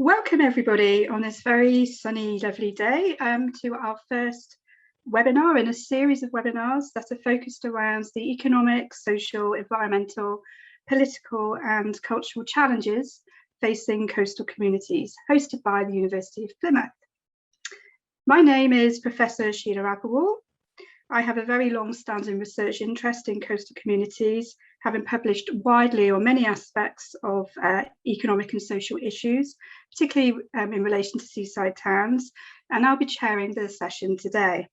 Welcome everybody on this very sunny, lovely day to our first webinar in a series of webinars that are focused around the economic, social, environmental, political and cultural challenges facing coastal communities, hosted by the University of Plymouth. My name is Professor Sheela Agarwal. I have a very long-standing research interest in coastal communities, having published widely on many aspects of economic and social issues, particularly in relation to seaside towns, and I'll be chairing the session today.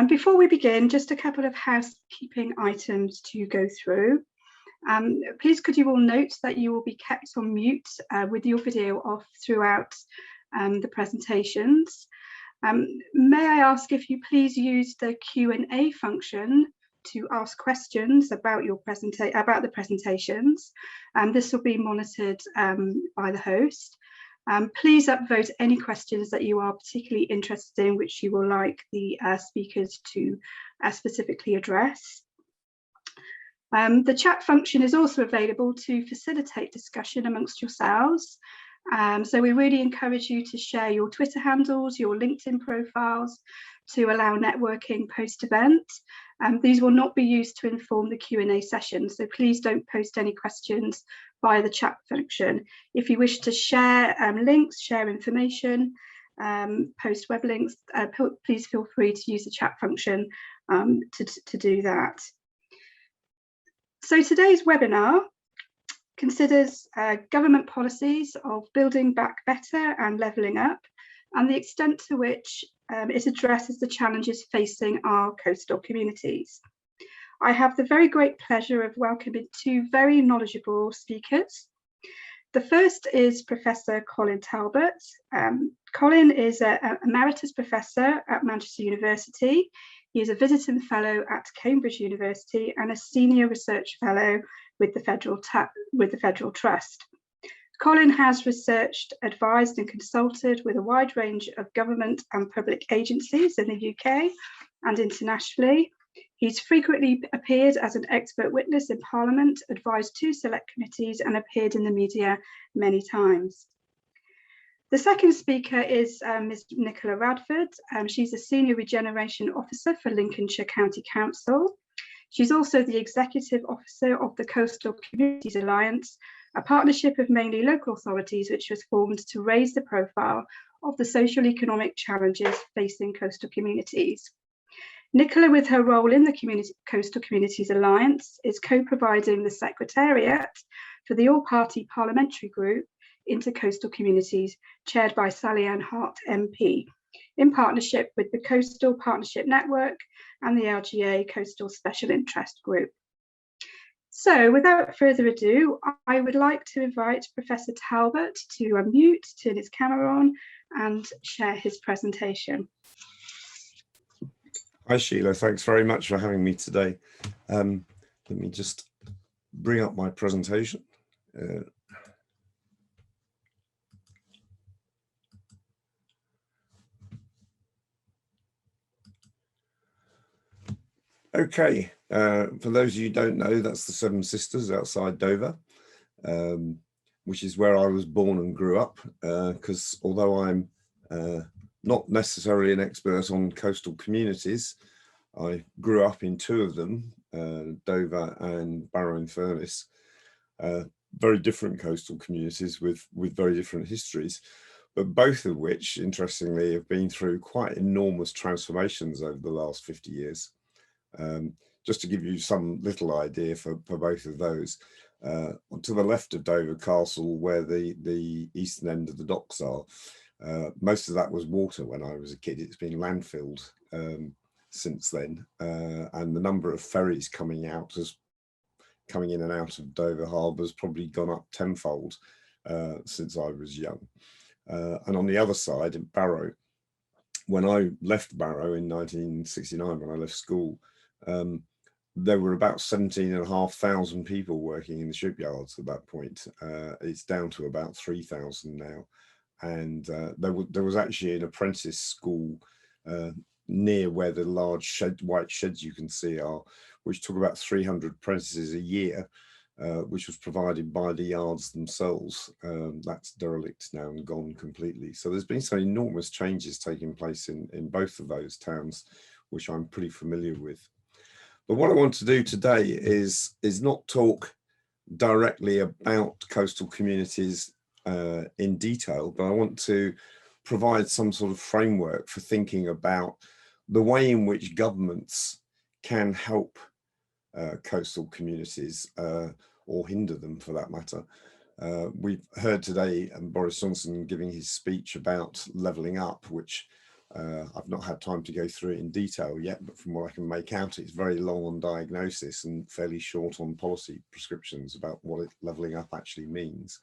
Before we begin, just a couple of housekeeping items to go through. Please could you all note that you will be kept on mute with your video off throughout the presentations. May I ask if you please use the Q&A function to ask questions about the presentations. This will be monitored by the host. Please upvote any questions that you are particularly interested in, which you will like the speakers to specifically address. The chat function is also available to facilitate discussion amongst yourselves. So we really encourage you to share your Twitter handles, your LinkedIn profiles to allow networking post-event. These will not be used to inform the Q&A session, so please don't post any questions via the chat function. If you wish to share links, share information, post web links, please feel free to use the chat function to do that. So today's webinar considers government policies of building back better and levelling up, and the extent to which it addresses the challenges facing our coastal communities. I have the very great pleasure of welcoming two very knowledgeable speakers. The first is Professor Colin Talbot. Colin is an Emeritus Professor at Manchester University. He is a visiting fellow at Cambridge University and a senior research fellow with the Federal Trust. Colin has researched, advised and consulted with a wide range of government and public agencies in the UK and internationally. He's frequently appeared as an expert witness in Parliament, advised two select committees and appeared in the media many times. The second speaker is Ms. Nicola Radford. She's a Senior Regeneration Officer for Lincolnshire County Council. She's also the Executive Officer of the Coastal Communities Alliance, a partnership of mainly local authorities which was formed to raise the profile of the social economic challenges facing coastal communities. Nicola, with her role in the Coastal Communities Alliance, is co-providing the Secretariat for the All-Party Parliamentary Group into Coastal Communities, chaired by Sally Ann Hart MP, in partnership with the Coastal Partnership Network and the LGA Coastal Special Interest Group. So without further ado, I would like to invite Professor Talbot to unmute, turn his camera on and share his presentation. Hi Sheila, thanks very much for having me today. Let me just bring up my presentation. Okay, for those of you who don't know, that's the Seven Sisters outside Dover, which is where I was born and grew up, because although I'm not necessarily an expert on coastal communities, I grew up in two of them, Dover and Barrow-in-Furness, very different coastal communities with very different histories, but both of which, interestingly, have been through quite enormous transformations over the last 50 years. Just to give you some little idea for both of those, to the left of Dover Castle, where the eastern end of the docks are, most of that was water when I was a kid. It's been landfilled since then, and the number of ferries coming in and out of Dover Harbour has probably gone up tenfold since I was young. And on the other side, in Barrow, when I left Barrow in 1969, when I left school, there were about 17,500 people working in the shipyards at that point. It's down to about 3,000 now. And there was actually an apprentice school near where the large white sheds you can see are, which took about 300 apprentices a year. which was provided by the yards themselves. That's derelict now and gone completely. So there's been some enormous changes taking place in both of those towns, which I'm pretty familiar with. But what I want to do today is not talk directly about coastal communities in detail, but I want to provide some sort of framework for thinking about the way in which governments can help coastal communities or hinder them, for that matter. We've heard today Boris Johnson giving his speech about levelling up, which I've not had time to go through it in detail yet, but from what I can make out, it's very long on diagnosis and fairly short on policy prescriptions about what levelling up actually means.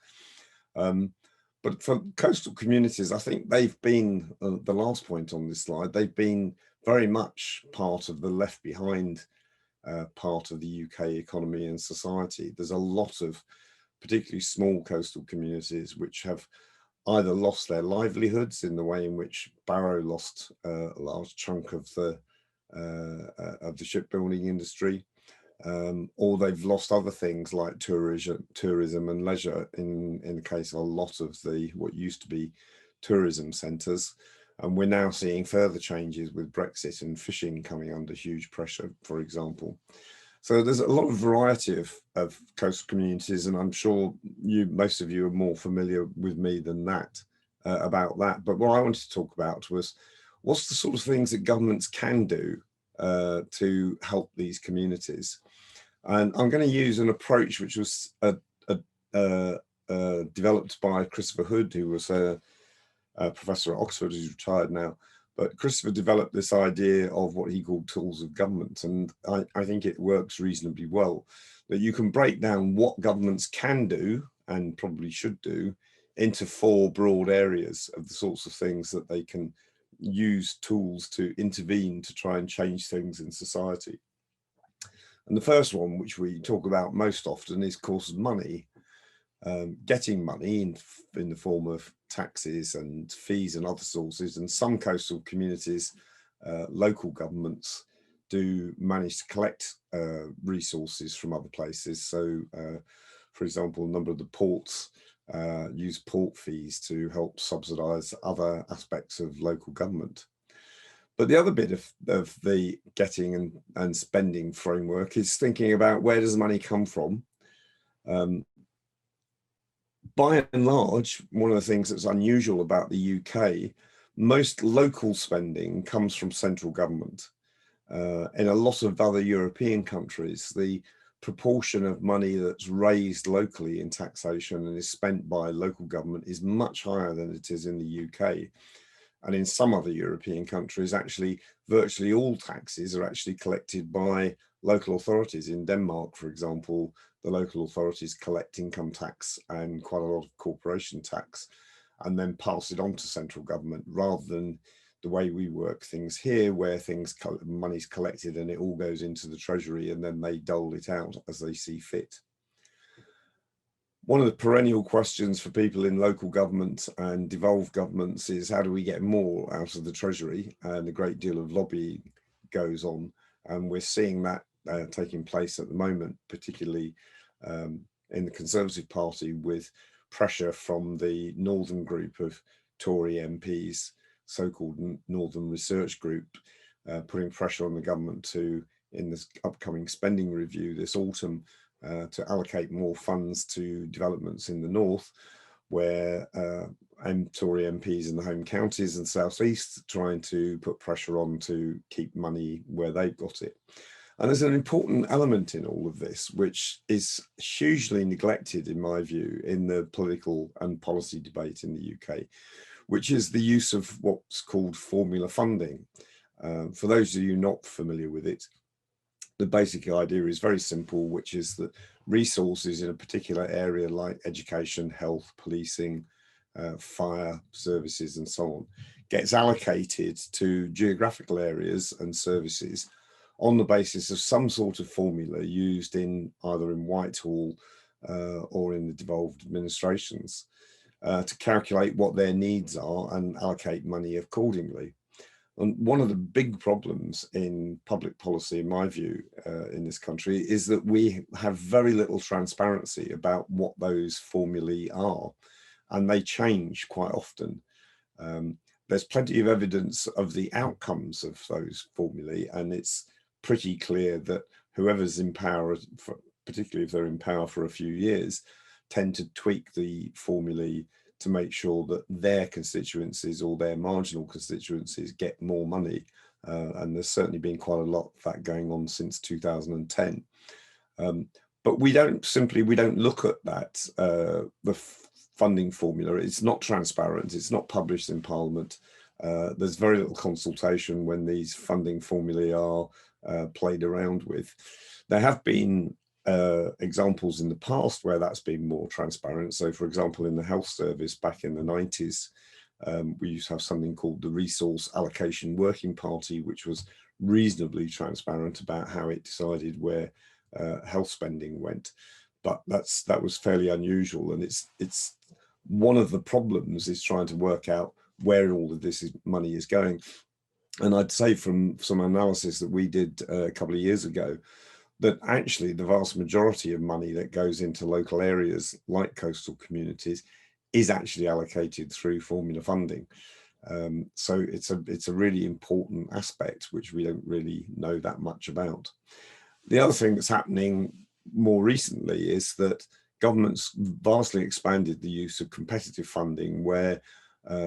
But for coastal communities, I think they've been, the last point on this slide, they've been very much part of the left behind part of the UK economy and society. There's a lot of particularly small coastal communities which have either lost their livelihoods in the way in which Barrow lost a large chunk of the shipbuilding industry, or they've lost other things like tourism and leisure in the case of a lot of what used to be tourism centres. And we're now seeing further changes with Brexit and fishing coming under huge pressure, for example. So there's a lot of variety of coastal communities, and I'm sure most of you are more familiar with me than that about that. But what I wanted to talk about was what's the sort of things that governments can do to help these communities. And I'm going to use an approach which was developed by Christopher Hood, who was a professor at Oxford, who's retired now. But Christopher developed this idea of what he called tools of government, and I think it works reasonably well, that you can break down what governments can do, and probably should do, into 4 broad areas of the sorts of things that they can use tools to intervene to try and change things in society. And the first one, which we talk about most often, is, of course, money. Getting money in the form of taxes and fees and other sources. And some coastal communities, local governments do manage to collect resources from other places. So, for example, a number of the ports use port fees to help subsidise other aspects of local government. But the other bit of the getting and spending framework is thinking about, where does money come from? By and large, one of the things that's unusual about the UK, most local spending comes from central government. In a lot of other European countries, the proportion of money that's raised locally in taxation and is spent by local government is much higher than it is in the UK. And in some other European countries, actually, virtually all taxes are actually collected by local authorities. In Denmark, for example, the local authorities collect income tax and quite a lot of corporation tax, and then pass it on to central government, rather than the way we work things here, where money's collected and it all goes into the treasury and then they dole it out as they see fit. One of the perennial questions for people in local government and devolved governments is, how do we get more out of the treasury? And a great deal of lobbying goes on, and we're seeing that taking place at the moment, particularly in the Conservative Party, with pressure from the northern group of Tory MPs, so-called Northern Research Group, putting pressure on the government to, in this upcoming spending review this autumn, to allocate more funds to developments in the north, where Tory MPs in the home counties and South East trying to put pressure on to keep money where they've got it. And there's an important element in all of this, which is hugely neglected, in my view, in the political and policy debate in the UK, which is the use of what's called formula funding. For those of you not familiar with it, the basic idea is very simple, which is that resources in a particular area like education, health, policing, fire services and so on, gets allocated to geographical areas and services on the basis of some sort of formula used either in Whitehall or in the devolved administrations to calculate what their needs are and allocate money accordingly. And one of the big problems in public policy, in my view, in this country, is that we have very little transparency about what those formulae are, and they change quite often. There's plenty of evidence of the outcomes of those formulae, and it's pretty clear that whoever's in power, particularly if they're in power for a few years, tend to tweak the formulae to make sure that their constituencies or their marginal constituencies get more money. And there's certainly been quite a lot of that going on since 2010. But we don't look at that, the funding formula. It's not transparent, it's not published in Parliament. There's very little consultation when these funding formulae are played around with. There have been examples in the past where that's been more transparent. So, for example, in the health service back in the 90s, we used to have something called the Resource Allocation Working Party, which was reasonably transparent about how it decided where health spending went. But that was fairly unusual, and it's one of the problems is trying to work out where all of this money is going. And I'd say from some analysis that we did a couple of years ago, that actually the vast majority of money that goes into local areas like coastal communities is actually allocated through formula funding. So it's a really important aspect which we don't really know that much about. The other thing that's happening more recently is that governments vastly expanded the use of competitive funding, where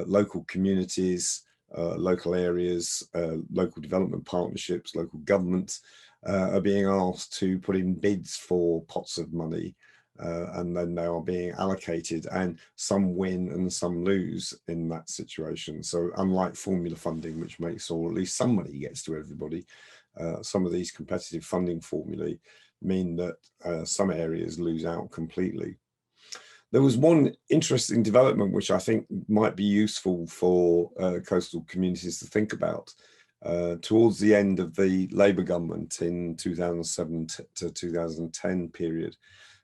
local communities, local areas, local development partnerships, local governments are being asked to put in bids for pots of money, and then they are being allocated, and some win and some lose in that situation. So unlike formula funding, which makes, or at least some money gets to everybody, some of these competitive funding formulae mean that some areas lose out completely. There was one interesting development which I think might be useful for coastal communities to think about. Towards the end of the Labour government in 2007 to 2010 period,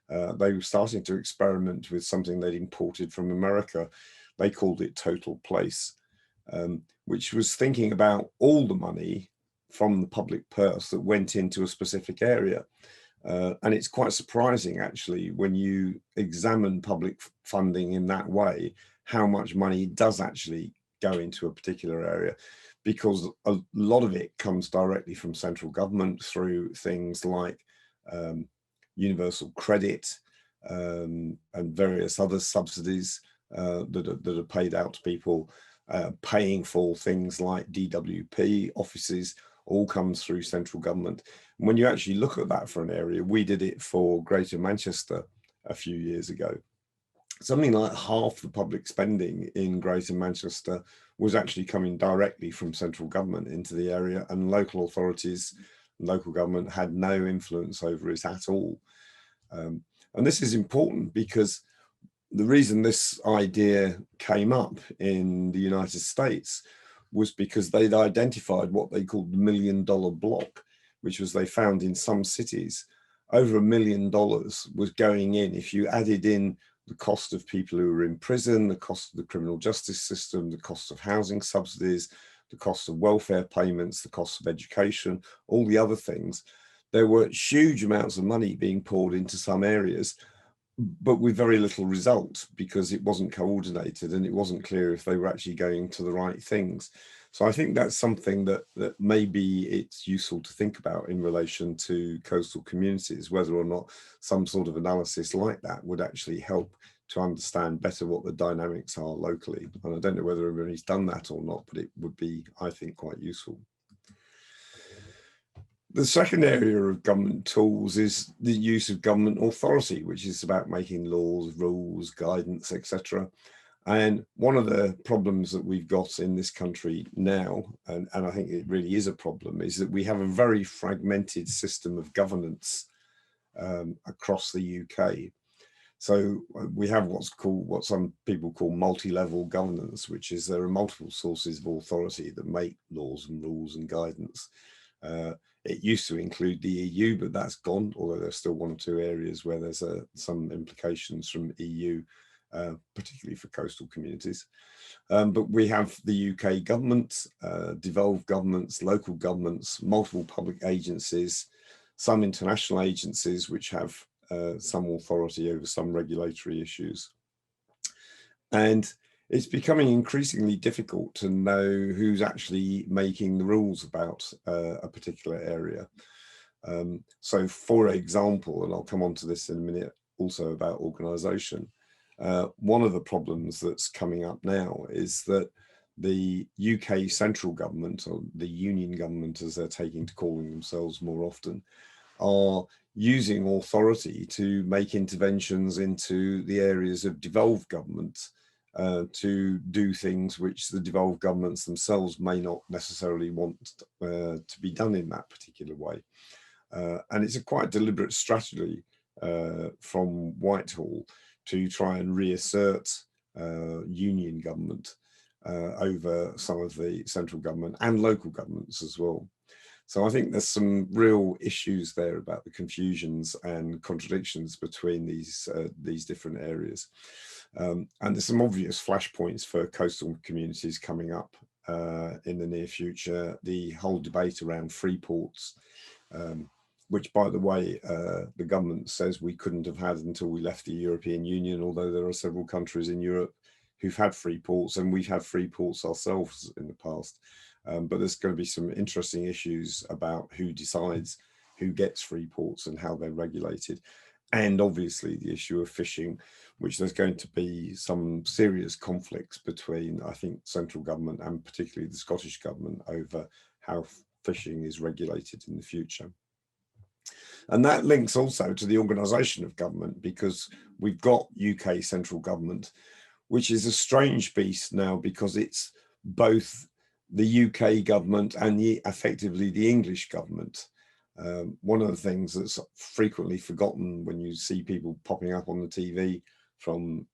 they were starting to experiment with something they'd imported from America. They called it total place, which was thinking about all the money from the public purse that went into a specific area. And it's quite surprising, actually, when you examine public funding in that way, how much money does actually go into a particular area, because a lot of it comes directly from central government through things like universal credit and various other subsidies that are paid out to people, paying for things like DWP offices, all comes through central government. And when you actually look at that for an area, we did it for Greater Manchester a few years ago. Something like half the public spending in Greater Manchester was actually coming directly from central government into the area, and local authorities, local government had no influence over it at all. And this is important because the reason this idea came up in the United States was because they'd identified what they called the $1 million block, which was they found in some cities over $1 million was going in. If you added in the cost of people who were in prison, the cost of the criminal justice system, the cost of housing subsidies, the cost of welfare payments, the cost of education, all the other things, there were huge amounts of money being poured into some areas, but with very little result, because it wasn't coordinated and it wasn't clear if they were actually going to the right things. So I think that's something that maybe it's useful to think about in relation to coastal communities, whether or not some sort of analysis like that would actually help to understand better what the dynamics are locally. And I don't know whether everybody's done that or not, but it would be, I think, quite useful. The second area of government tools is the use of government authority, which is about making laws, rules, guidance, etc. And one of the problems that we've got in this country now, and I think it really is a problem, is that we have a very fragmented system of governance across the UK. So we have what some people call multi-level governance, which is there are multiple sources of authority that make laws and rules and guidance. It used to include the EU, but that's gone, although there's still one or two areas where there's some implications from EU particularly for coastal communities. But we have the UK government, devolved governments, local governments, multiple public agencies, some international agencies which have some authority over some regulatory issues. And it's becoming increasingly difficult to know who's actually making the rules about a particular area. So for example, and I'll come on to this in a minute also about organisation, one of the problems that's coming up now is that the UK central government, or the union government as they're taking to calling themselves more often, are using authority to make interventions into the areas of devolved government to do things which the devolved governments themselves may not necessarily want to be done in that particular way. And it's a quite deliberate strategy from Whitehall to try and reassert union government over some of the central government and local governments as well. So I think there's some real issues there about the confusions and contradictions between these different areas. And there's some obvious flashpoints for coastal communities coming up in the near future. The whole debate around free ports, which, by the way, the government says we couldn't have had until we left the European Union, although there are several countries in Europe who've had free ports, and we've had free ports ourselves in the past. But there's going to be some interesting issues about who decides who gets free ports and how they're regulated. And obviously the issue of fishing, which there's going to be some serious conflicts between, I think, central government and particularly the Scottish government over how fishing is regulated in the future. And that links also to the organisation of government, because we've got UK central government, which is a strange beast now because it's both the UK government and effectively the English government. One of the things that's frequently forgotten when you see people popping up on the TV from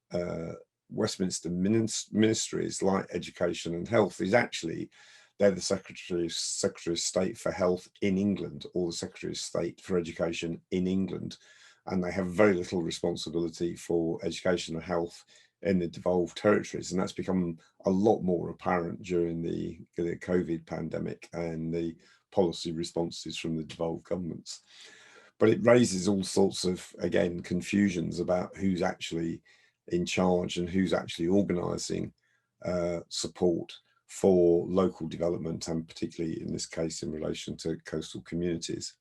Westminster ministries like Education and Health is actually they're the Secretary of State for Health in England, or the Secretary of State for Education in England, and they have very little responsibility for education and health in the devolved territories, and that's become a lot more apparent during the COVID pandemic and the policy responses from the devolved governments. But it raises all sorts of, again, confusions about who's actually in charge and who's actually organising support for local development, and particularly in this case in relation to coastal communities.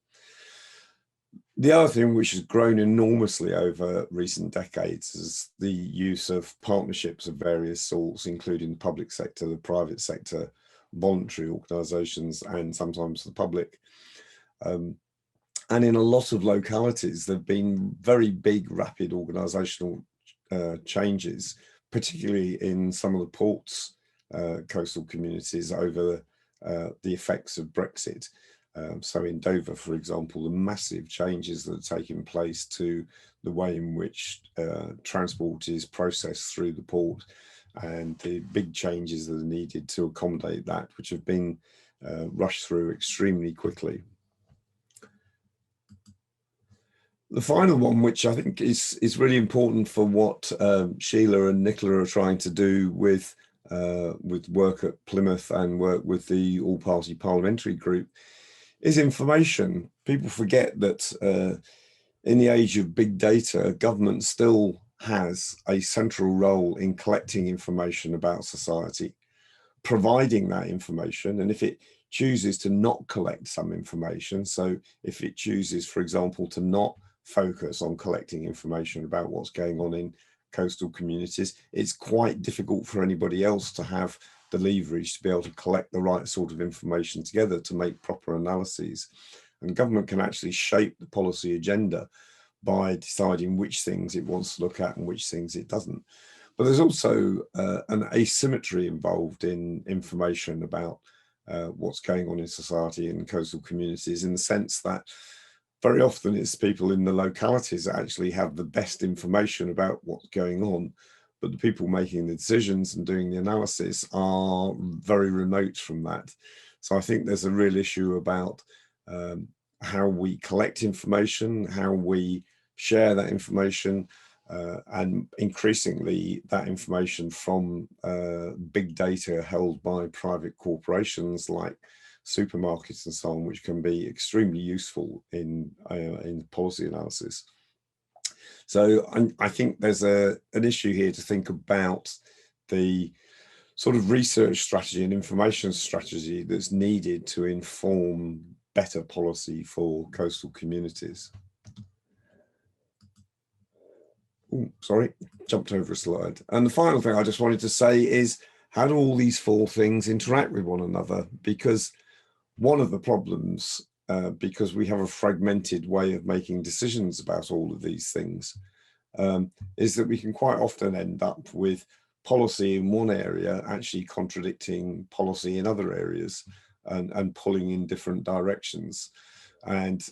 The other thing which has grown enormously over recent decades is the use of partnerships of various sorts, including the public sector, the private sector, voluntary organisations, and sometimes the public. And in a lot of localities, there have been very big, rapid organisational changes, particularly in some of the ports, coastal communities, over the effects of Brexit. So in Dover, for example, the massive changes that are taking place to the way in which transport is processed through the port, and the big changes that are needed to accommodate that, which have been rushed through extremely quickly. The final one, which I think is really important for what Sheela and Nicola are trying to do with work at Plymouth and work with the all-party parliamentary group, is information. People forget that in the age of big data, government still has a central role in collecting information about society, providing that information, and if it chooses to not collect some information, so if it chooses, for example, to not focus on collecting information about what's going on in coastal communities, it's quite difficult for anybody else to have the leverage to be able to collect the right sort of information together to make proper analyses. And government can actually shape the policy agenda by deciding which things it wants to look at and which things it doesn't. But there's also an asymmetry involved in information about what's going on in society in coastal communities, in the sense that very often it's people in the localities that actually have the best information about what's going on, but the people making the decisions and doing the analysis are very remote from that. So I think there's a real issue about how we collect information, how we share that information, and increasingly that information from big data held by private corporations like supermarkets and so on, which can be extremely useful in policy analysis. So I think there's an issue here to think about the sort of research strategy and information strategy that's needed to inform better policy for coastal communities. Ooh, sorry, jumped over a slide. And the final thing I just wanted to say is, how do all these four things interact with one another? Because one of the problems, because we have a fragmented way of making decisions about all of these things, is that we can quite often end up with policy in one area actually contradicting policy in other areas and pulling in different directions. And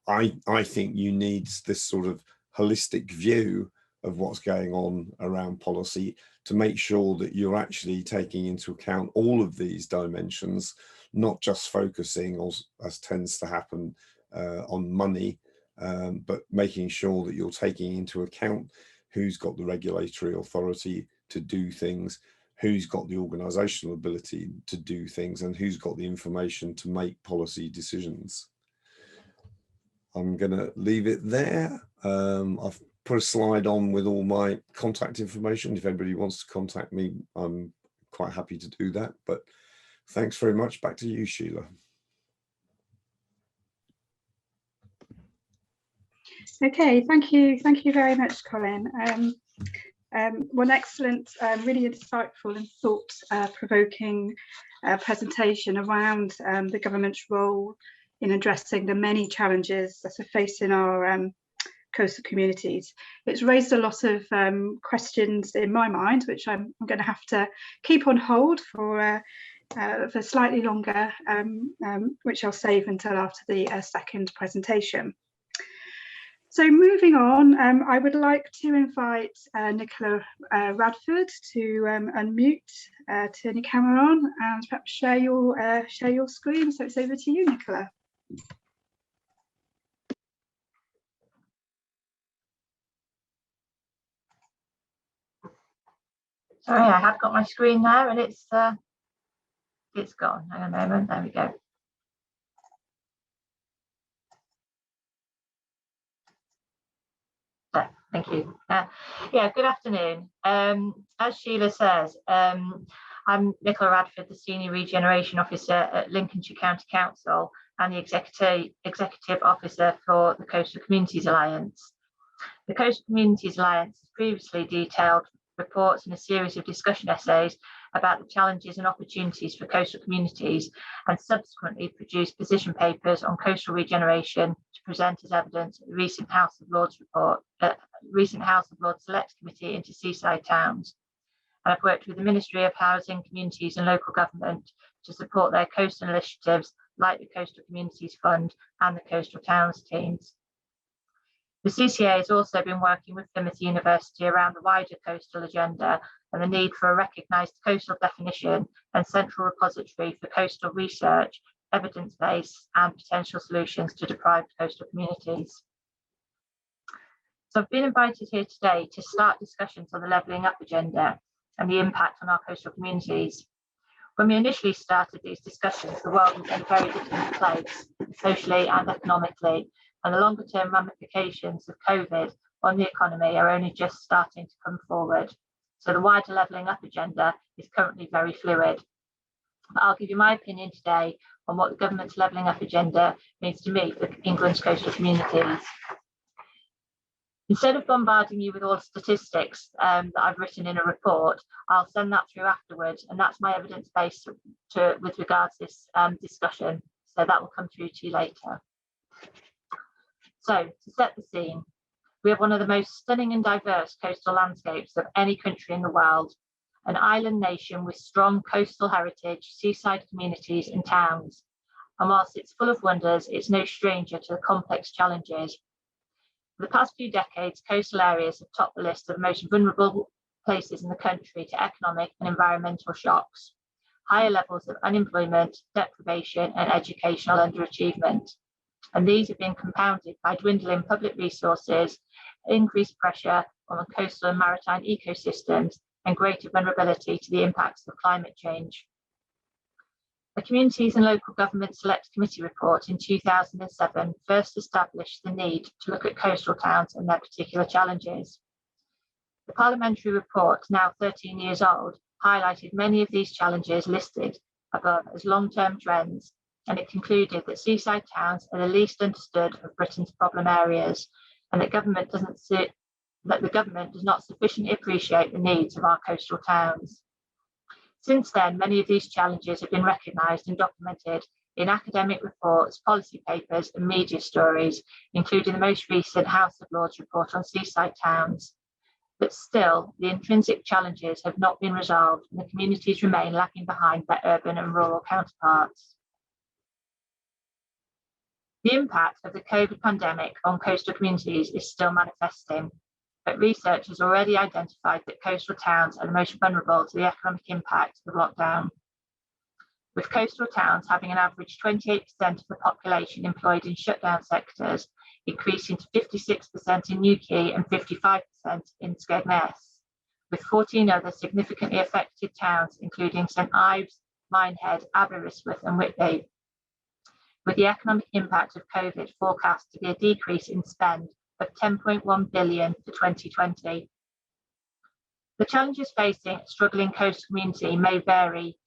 I think you need this sort of holistic view of what's going on around policy to make sure that you're actually taking into account all of these dimensions, not just focusing, as tends to happen, on money, but making sure that you're taking into account who's got the regulatory authority to do things, who's got the organisational ability to do things, and who's got the information to make policy decisions. I'm going to leave it there. I've put a slide on with all my contact information. If anybody wants to contact me, I'm quite happy to do that. But thanks very much. Back to you, Sheela. Okay, thank you very much, Colin. One excellent, really insightful and thought-provoking presentation around the government's role in addressing the many challenges that are facing our coastal communities. It's raised a lot of questions in my mind, which I'm going to have to keep on hold for slightly longer, which I'll save until after the second presentation. So moving on, I would like to invite Nicola Radford to unmute, turn your camera on, and perhaps share your screen. So it's over to you, Nicola. Sorry, I have got my screen there, and it's gone. Hang on a moment. There we go. Thank you. Yeah, good afternoon. As Sheela says, I'm Nicola Radford, the Senior Regeneration Officer at Lincolnshire County Council and the Executive Officer for the Coastal Communities Alliance. The Coastal Communities Alliance has previously detailed reports and a series of discussion essays about the challenges and opportunities for coastal communities, and subsequently produced position papers on coastal regeneration to present as evidence at the recent House of Lords Select Committee into seaside towns. And I've worked with the Ministry of Housing, Communities and Local Government to support their coastal initiatives like the Coastal Communities Fund and the Coastal Towns teams. The CCA has also been working with Plymouth University around the wider coastal agenda and the need for a recognised coastal definition and central repository for coastal research, evidence base and potential solutions to deprived coastal communities. So I've been invited here today to start discussions on the levelling up agenda and the impact on our coastal communities. When we initially started these discussions, the world was in a very different place, socially and economically, and the longer term ramifications of COVID on the economy are only just starting to come forward. So the wider levelling up agenda is currently very fluid. But I'll give you my opinion today on what the government's levelling up agenda means to me for England's coastal communities. Instead of bombarding you with all the statistics that I've written in a report, I'll send that through afterwards, and that's my evidence base with regards to this discussion. So that will come through to you later. So to set the scene, we have one of the most stunning and diverse coastal landscapes of any country in the world, an island nation with strong coastal heritage, seaside communities and towns. And whilst it's full of wonders, it's no stranger to the complex challenges. For the past few decades, coastal areas have topped the list of most vulnerable places in the country to economic and environmental shocks, higher levels of unemployment, deprivation and educational underachievement. And these have been compounded by dwindling public resources, increased pressure on coastal and maritime ecosystems and greater vulnerability to the impacts of climate change. The Communities and Local Government Select Committee report in 2007 first established the need to look at coastal towns and their particular challenges. The parliamentary report, now 13 years old, highlighted many of these challenges listed above as long-term trends, and it concluded that seaside towns are the least understood of Britain's problem areas, and that the government does not sufficiently appreciate the needs of our coastal towns. Since then, many of these challenges have been recognised and documented in academic reports, policy papers and media stories, including the most recent House of Lords report on seaside towns. But still, the intrinsic challenges have not been resolved and the communities remain lagging behind their urban and rural counterparts. The impact of the COVID pandemic on coastal communities is still manifesting, but research has already identified that coastal towns are the most vulnerable to the economic impact of lockdown. With coastal towns having an average 28% of the population employed in shutdown sectors, increasing to 56% in Newquay and 55% in Skegness, with 14 other significantly affected towns, including St Ives, Minehead, Aberystwyth and Whitby, with the economic impact of COVID forecast to be a decrease in spend of 10.1 billion for 2020. The challenges facing a struggling coastal community may vary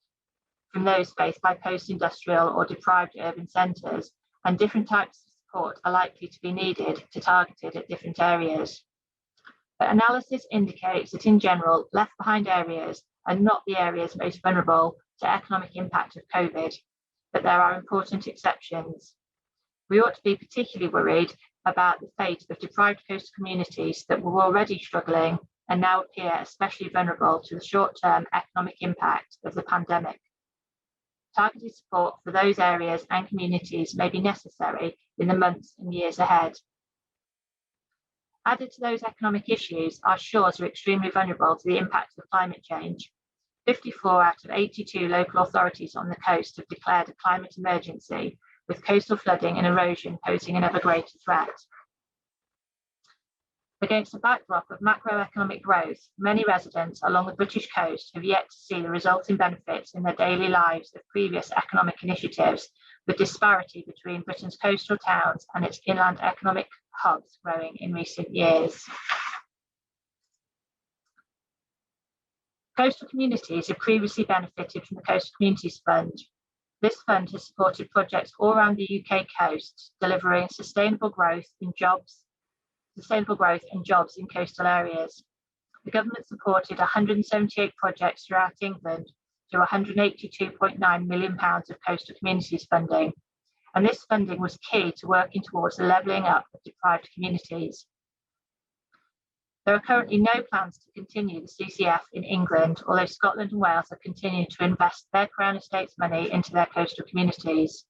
from those faced by post-industrial or deprived urban centres, and different types of support are likely to be needed to targeted at different areas. But analysis indicates that in general, left behind areas are not the areas most vulnerable to economic impact of COVID, but there are important exceptions. We ought to be particularly worried about the fate of deprived coastal communities that were already struggling and now appear especially vulnerable to the short-term economic impact of the pandemic. Targeted support for those areas and communities may be necessary in the months and years ahead. Added to those economic issues, our shores are extremely vulnerable to the impact of climate change. 54 out of 82 local authorities on the coast have declared a climate emergency, with coastal flooding and erosion posing an ever greater threat. Against a backdrop of macroeconomic growth, many residents along the British coast have yet to see the resulting benefits in their daily lives of previous economic initiatives, with disparity between Britain's coastal towns and its inland economic hubs growing in recent years. Coastal communities have previously benefited from the Coastal Communities Fund. This fund has supported projects all around the UK coast, delivering sustainable growth and jobs in coastal areas. The government supported 178 projects throughout England through £182.9 million of coastal communities funding, and this funding was key to working towards the levelling up of deprived communities. There are currently no plans to continue the CCF in England, although Scotland and Wales are continuing to invest their Crown Estates money into their coastal communities.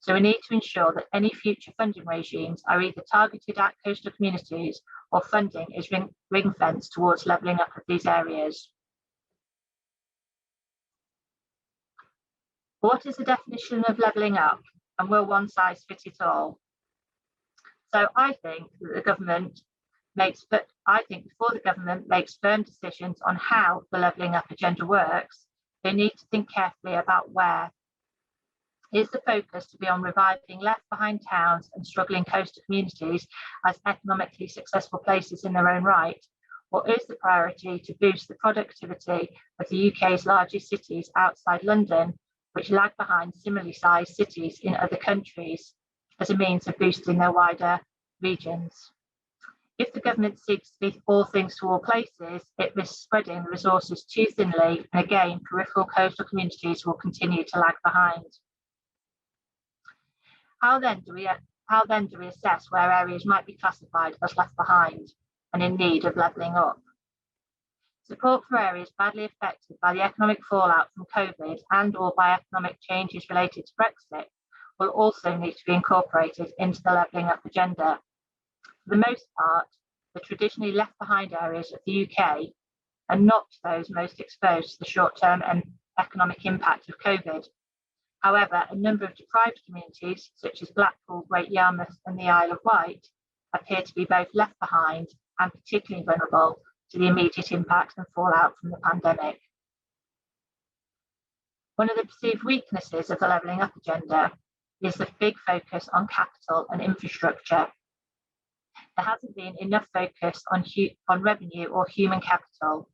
So we need to ensure that any future funding regimes are either targeted at coastal communities or funding is ring-fenced towards levelling up of these areas. What is the definition of levelling up, and will one size fit it all? So I think that before the government makes firm decisions on how the levelling up agenda works, they need to think carefully about where. Is the focus to be on reviving left behind towns and struggling coastal communities as economically successful places in their own right? Or is the priority to boost the productivity of the UK's largest cities outside London, which lag behind similarly sized cities in other countries, as a means of boosting their wider regions? If the government seeks to be all things to all places, it risks spreading the resources too thinly, and again, peripheral coastal communities will continue to lag behind. How then do we assess where areas might be classified as left behind and in need of levelling up? Support for areas badly affected by the economic fallout from COVID and or by economic changes related to Brexit will also need to be incorporated into the levelling up agenda. For the most part, the traditionally left behind areas of the UK are not those most exposed to the short-term and economic impact of COVID. However, a number of deprived communities, such as Blackpool, Great Yarmouth and the Isle of Wight, appear to be both left behind and particularly vulnerable to the immediate impact and fallout from the pandemic. One of the perceived weaknesses of the Levelling Up agenda is the big focus on capital and infrastructure. There hasn't been enough focus on revenue or human capital.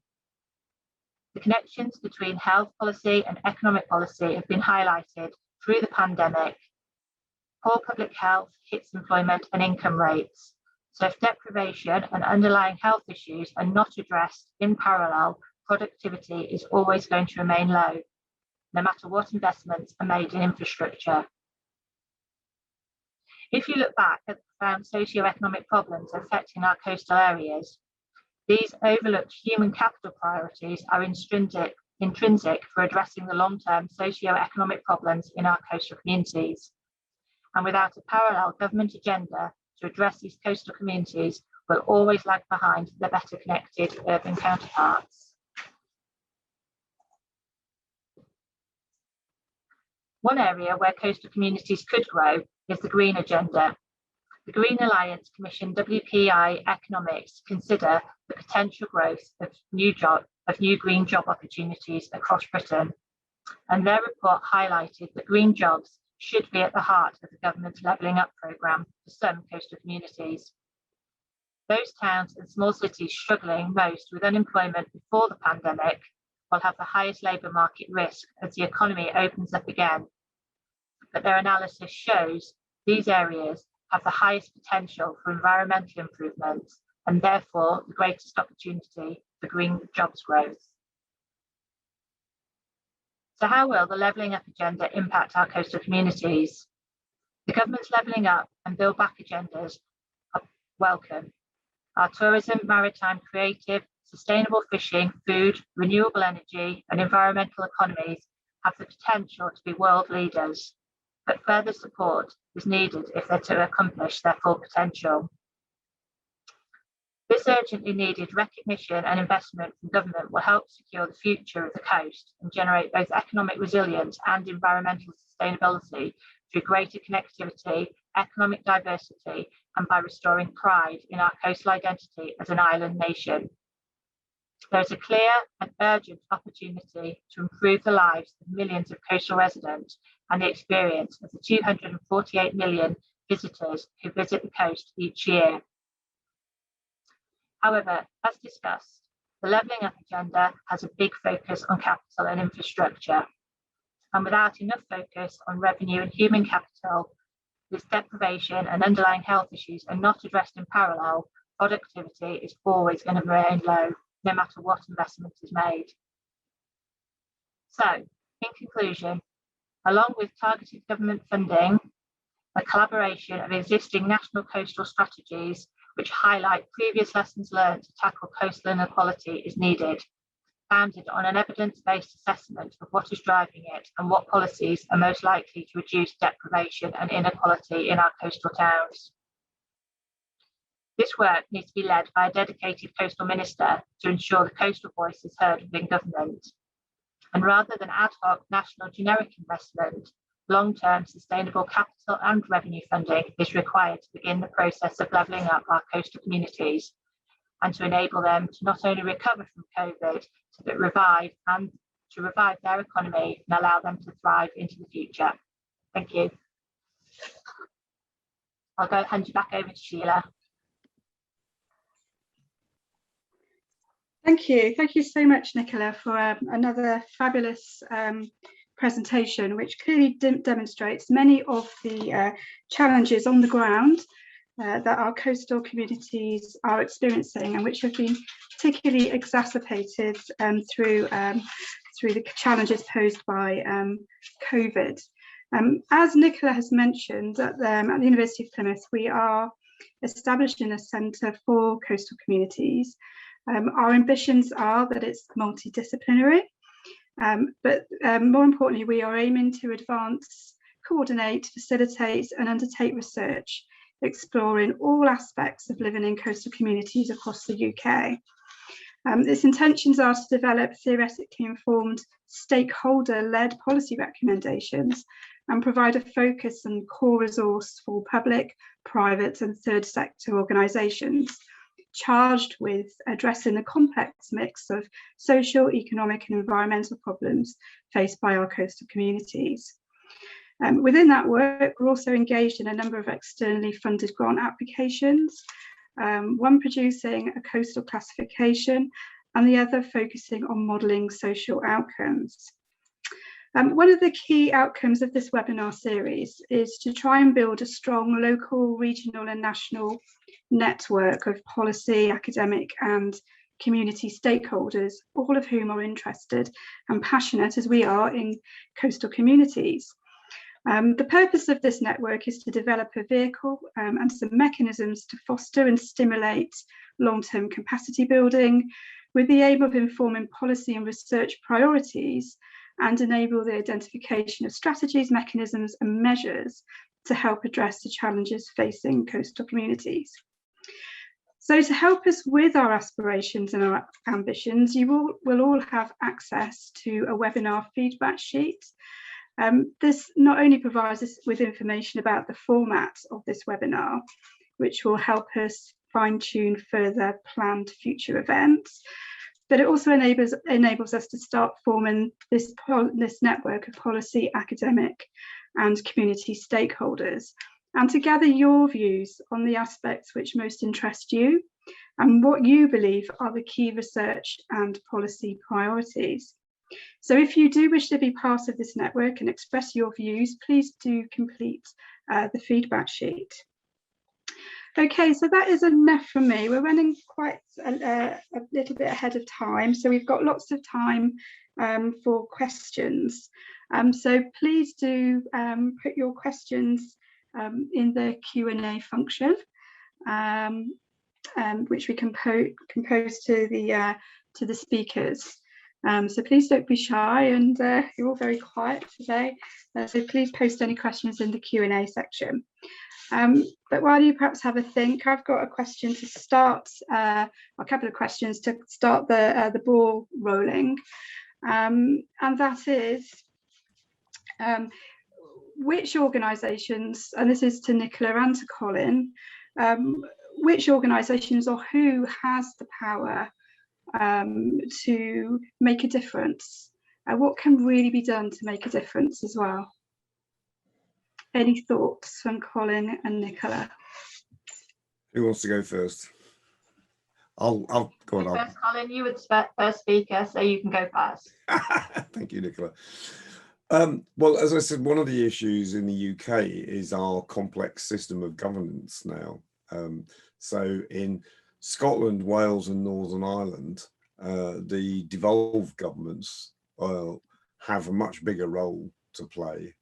The connections between health policy and economic policy have been highlighted through the pandemic. Poor public health hits employment and income rates. So if deprivation and underlying health issues are not addressed in parallel, productivity is always going to remain low, no matter what investments are made in infrastructure. If you look back at the profound socio-economic problems affecting our coastal areas, these overlooked human capital priorities are intrinsic for addressing the long-term socio-economic problems in our coastal communities. And without a parallel government agenda to address these coastal communities, will always lag behind their better connected urban counterparts. One area where coastal communities could grow is the green agenda. The Green Alliance commissioned WPI Economics to consider the potential growth of new green job opportunities across Britain. And their report highlighted that green jobs should be at the heart of the government's Levelling Up programme for some coastal communities. Those towns and small cities struggling most with unemployment before the pandemic will have the highest labour market risk as the economy opens up again. But their analysis shows these areas have the highest potential for environmental improvements and therefore the greatest opportunity for green jobs growth. So how will the Levelling Up agenda impact our coastal communities? The government's Levelling Up and Build Back agendas are welcome. Our tourism, maritime, creative, sustainable fishing, food, renewable energy and environmental economies have the potential to be world leaders, but further support is needed if they're to accomplish their full potential. This urgently needed recognition and investment from government will help secure the future of the coast and generate both economic resilience and environmental sustainability through greater connectivity, economic diversity, and by restoring pride in our coastal identity as an island nation. There is a clear and urgent opportunity to improve the lives of millions of coastal residents and the experience of the 248 million visitors who visit the coast each year. However, as discussed, the Levelling Up agenda has a big focus on capital and infrastructure. And without enough focus on revenue and human capital, this deprivation and underlying health issues are not addressed in parallel, productivity is always going to remain low, no matter what investment is made. So, in conclusion, along with targeted government funding, a collaboration of existing national coastal strategies which highlight previous lessons learned to tackle coastal inequality is needed, founded on an evidence-based assessment of what is driving it and what policies are most likely to reduce deprivation and inequality in our coastal towns. This work needs to be led by a dedicated coastal minister to ensure the coastal voice is heard within government. And rather than ad hoc national generic investment, long-term sustainable capital and revenue funding is required to begin the process of levelling up our coastal communities and to enable them to not only recover from COVID, but revive their economy and allow them to thrive into the future. Thank you. I'll go hand you back over to Sheela. Thank you. Thank you so much, Nicola, for another fabulous presentation, which clearly demonstrates many of the challenges on the ground that our coastal communities are experiencing and which have been particularly exacerbated through the challenges posed by COVID. As Nicola has mentioned, at the University of Plymouth, we are establishing a centre for coastal communities. Our ambitions are that it's multidisciplinary, but more importantly, we are aiming to advance, coordinate, facilitate and undertake research, exploring all aspects of living in coastal communities across the UK. Its intentions are to develop theoretically informed, stakeholder-led policy recommendations and provide a focus and core resource for public, private and third sector organisations charged with addressing the complex mix of social, economic and environmental problems faced by our coastal communities. Within that work, we're also engaged in a number of externally funded grant applications, one producing a coastal classification and the other focusing on modelling social outcomes. One of the key outcomes of this webinar series is to try and build a strong local, regional and national network of policy, academic and community stakeholders, all of whom are interested and passionate as we are in coastal communities. The purpose of this network is to develop a vehicle and some mechanisms to foster and stimulate long-term capacity building with the aim of informing policy and research priorities and enable the identification of strategies, mechanisms and measures to help address the challenges facing coastal communities. So to help us with our aspirations and our ambitions, you will all have access to a webinar feedback sheet. This not only provides us with information about the format of this webinar, which will help us fine-tune further planned future events, but it also enables us to start forming this network of policy, academic and community stakeholders, and to gather your views on the aspects which most interest you and what you believe are the key research and policy priorities. So if you do wish to be part of this network and express your views, please do complete the feedback sheet. Okay, so that is enough from me. We're running quite a little bit ahead of time, so we've got lots of time for questions. So please do put your questions in the Q&A function, which we can pose to the speakers. So please don't be shy, and you're all very quiet today. So please post any questions in the Q&A section. But while you perhaps have a think, I've got a question to start, a couple of questions to start the ball rolling, and that is, which organisations, and this is to Nicola and to Colin, which organisations or who has the power to make a difference? What can really be done to make a difference as well? Any thoughts from Colin and Nicola? Who wants to go first? I'll go on. First, Colin, you were the first speaker, so you can go first. Thank you, Nicola. Well, as I said, one of the issues in the UK is our complex system of governance now. So in Scotland, Wales and Northern Ireland, the devolved governments have a much bigger role to play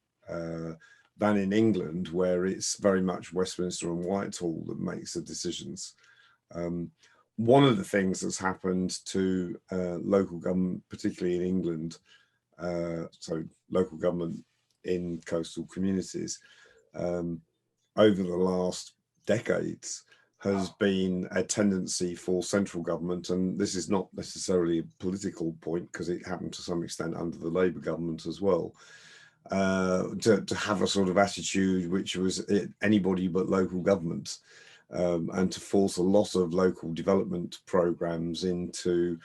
than in England, where it's very much Westminster and Whitehall that makes the decisions. One of the things that's happened to local government, particularly in England, so local government in coastal communities, over the last decades, has been a tendency for central government, and this is not necessarily a political point because it happened to some extent under the Labour government as well, to have a sort of attitude which was anybody but local government, and to force a lot of local development programs into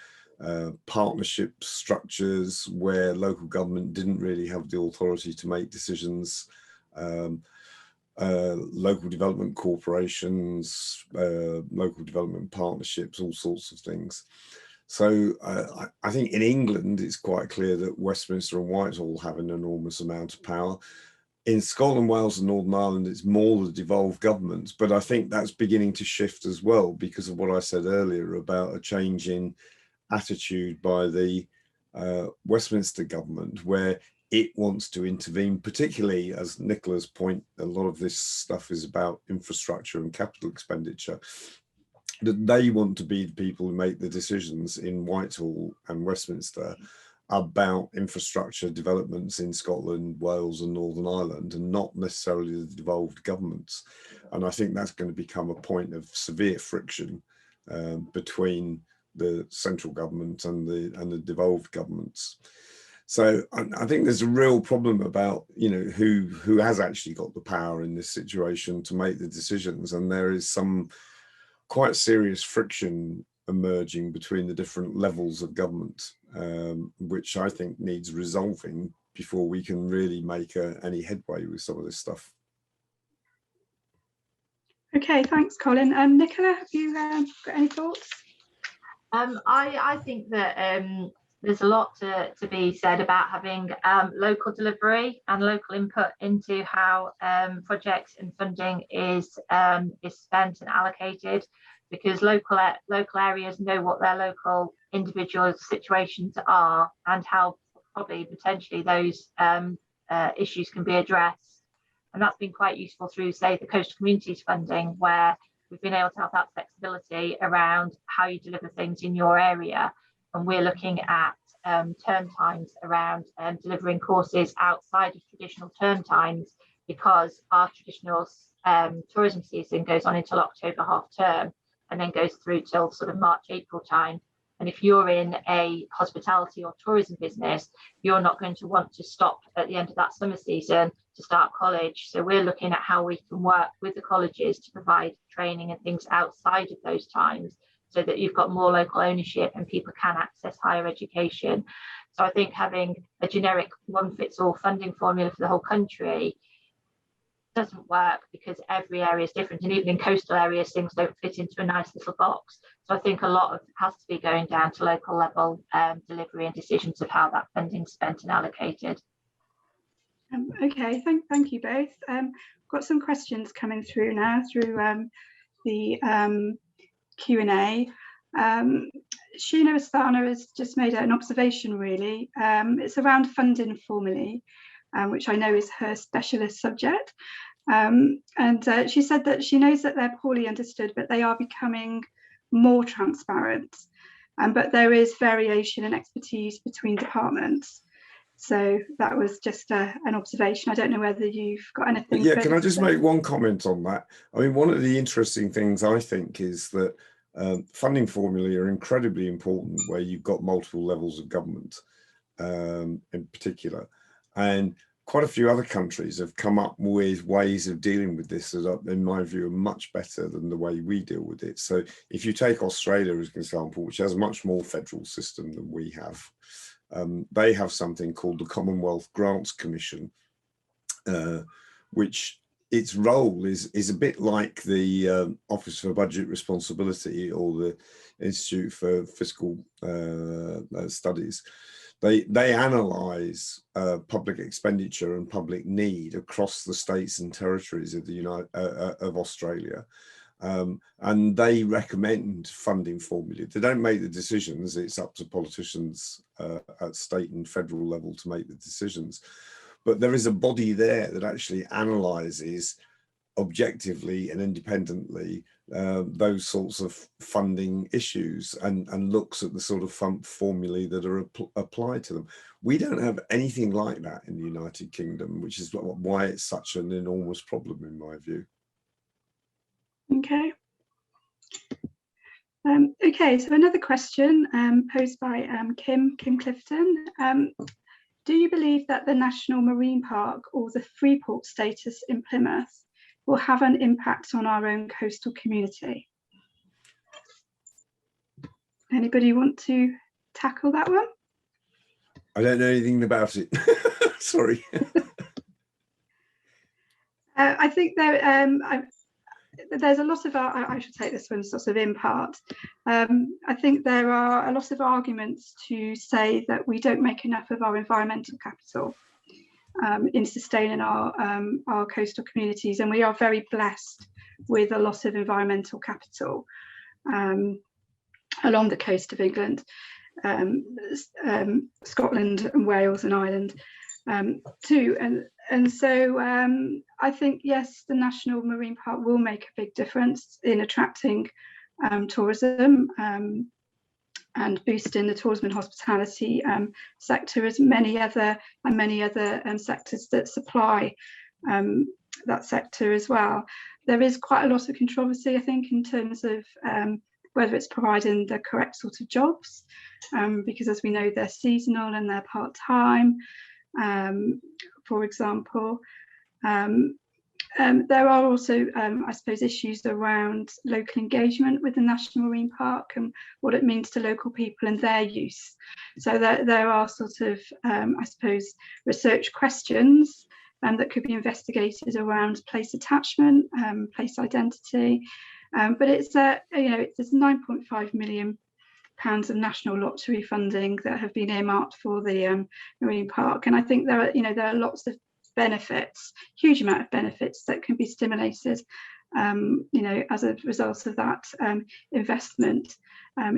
partnership structures where local government didn't really have the authority to make decisions. Local development corporations, local development partnerships, all sorts of things. So I think in England, it's quite clear that Westminster and Whitehall have an enormous amount of power. In Scotland, Wales and Northern Ireland, it's more the devolved governments, but I think that's beginning to shift as well because of what I said earlier about a change in attitude by the Westminster government, where it wants to intervene, particularly as Nicola's point, a lot of this stuff is about infrastructure and capital expenditure, that they want to be the people who make the decisions in Whitehall and Westminster about infrastructure developments in Scotland, Wales and Northern Ireland, and not necessarily the devolved governments. And I think that's going to become a point of severe friction between the central government and the devolved governments. So I think there's a real problem about, you know, who has actually got the power in this situation to make the decisions. And there is some quite serious friction emerging between the different levels of government, which I think needs resolving before we can really make any headway with some of this stuff. Okay, thanks, Colin. Nicola, have you got any thoughts? I think that there's a lot to be said about having local delivery and local input into how projects and funding is spent and allocated, because local areas know what their local individual situations are and how probably potentially those issues can be addressed. And that's been quite useful through, say, the Coastal Communities funding, where we've been able to have that flexibility around how you deliver things in your area. And we're looking at term times around delivering courses outside of traditional term times, because our traditional tourism season goes on until October half term and then goes through till sort of March, April time. And if you're in a hospitality or tourism business, you're not going to want to stop at the end of that summer season to start college. So we're looking at how we can work with the colleges to provide training and things outside of those times, so that you've got more local ownership and people can access higher education. So I think having a generic one-fits-all funding formula for the whole country doesn't work, because every area is different, and even in coastal areas things don't fit into a nice little box. So I think a lot of it has to be going down to local level delivery and decisions of how that funding's spent and allocated. Okay, thank you both. Got some questions coming through now through the Q&A. Sheela Asthana has just made an observation, really. It's around funding formally, which I know is her specialist subject. And she said that she knows that they're poorly understood, but they are becoming more transparent. But there is variation in expertise between departments. So that was just an observation. I don't know whether you've got anything. Yeah, can I just make one comment on that? I mean, one of the interesting things I think is that funding formulae are incredibly important where you've got multiple levels of government in particular. And quite a few other countries have come up with ways of dealing with this that, in my view, are much better than the way we deal with it. So if you take Australia as an example, which has a much more federal system than we have, they have something called the Commonwealth Grants Commission, which its role is a bit like the Office for Budget Responsibility or the Institute for Fiscal Studies. They analyse public expenditure and public need across the states and territories of of Australia, and they recommend funding formulae. They don't make the decisions; it's up to politicians at state and federal level to make the decisions. But there is a body there that actually analyses objectively and independently those sorts of funding issues and looks at the sort of formulae that are applied to them. We don't have anything like that in the United Kingdom, which is why it's such an enormous problem in my view. Okay. Okay, so another question posed by Kim Clifton. Do you believe that the National Marine Park or the Freeport status in Plymouth will have an impact on our own coastal community? Anybody want to tackle that one? I don't know anything about it. Sorry. I think there's a lot of, I should take this one sort of in part. I think there are a lot of arguments to say that we don't make enough of our environmental capital in sustaining our coastal communities, and we are very blessed with a lot of environmental capital along the coast of England, Scotland and Wales and Ireland too. And so I think, yes, the National Marine Park will make a big difference in attracting tourism and boosting the tourism and hospitality sector, as many other sectors that supply that sector as well. There is quite a lot of controversy, I think, in terms of whether it's providing the correct sort of jobs, because as we know, they're seasonal and they're part-time, for example. There are also, I suppose, issues around local engagement with the National Marine Park and what it means to local people and their use. So there are sort of, I suppose, research questions that could be investigated around place attachment, place identity. But it's there's £9.5 million of national lottery funding that have been earmarked for the marine park, and I think there are lots of benefits, huge amount of benefits that can be stimulated, as a result of that investment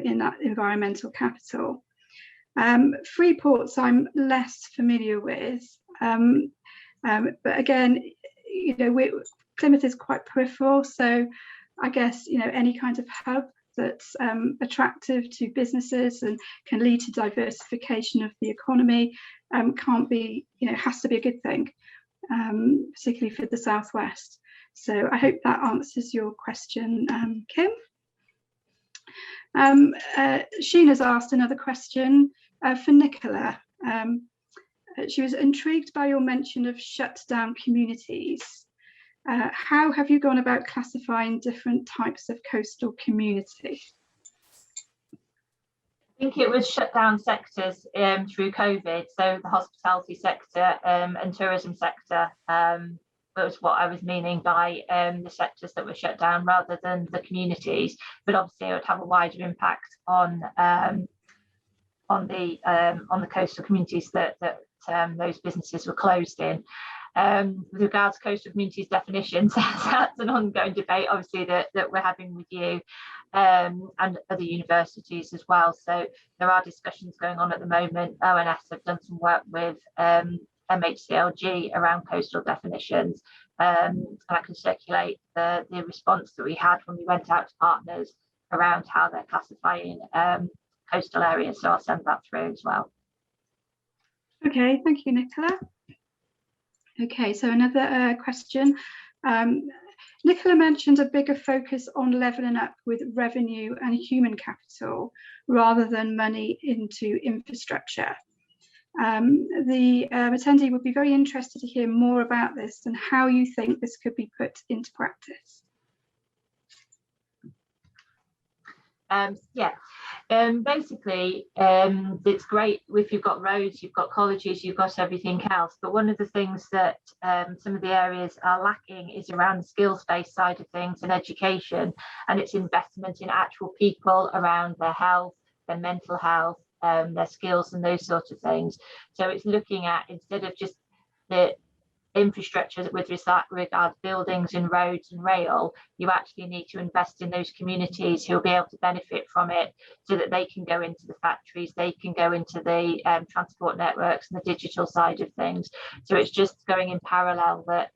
in that environmental capital. Freeports I'm less familiar with, but again, Plymouth is quite peripheral, so I guess any kind of hub that's attractive to businesses and can lead to diversification of the economy can't be, has to be a good thing, particularly for the Southwest. So I hope that answers your question, Kim. Sheena's asked another question for Nicola. She was intrigued by your mention of shut down communities. How have you gone about classifying different types of coastal community? I think it was shut down sectors through COVID. So the hospitality sector and tourism sector was what I was meaning by the sectors that were shut down rather than the communities. But obviously it would have a wider impact on the coastal communities that those businesses were closed in. With regards to coastal communities definitions, that's an ongoing debate, obviously, that we're having with you and other universities as well. So there are discussions going on at the moment. ONS have done some work with MHCLG around coastal definitions, and I can circulate the response that we had when we went out to partners around how they're classifying coastal areas. So I'll send that through as well. Okay, thank you, Nicola. Okay, so another question. Nicola mentioned a bigger focus on levelling up with revenue and human capital rather than money into infrastructure. The attendee would be very interested to hear more about this and how you think this could be put into practice. Basically, it's great if you've got roads, you've got colleges, you've got everything else. But one of the things that some of the areas are lacking is around the skills-based side of things and education, and its investment in actual people around their health, their mental health, their skills and those sorts of things. So it's looking at, instead of just the infrastructure with regard to buildings and roads and rail, you actually need to invest in those communities who will be able to benefit from it, so that they can go into the factories, they can go into the transport networks and the digital side of things. So it's just going in parallel that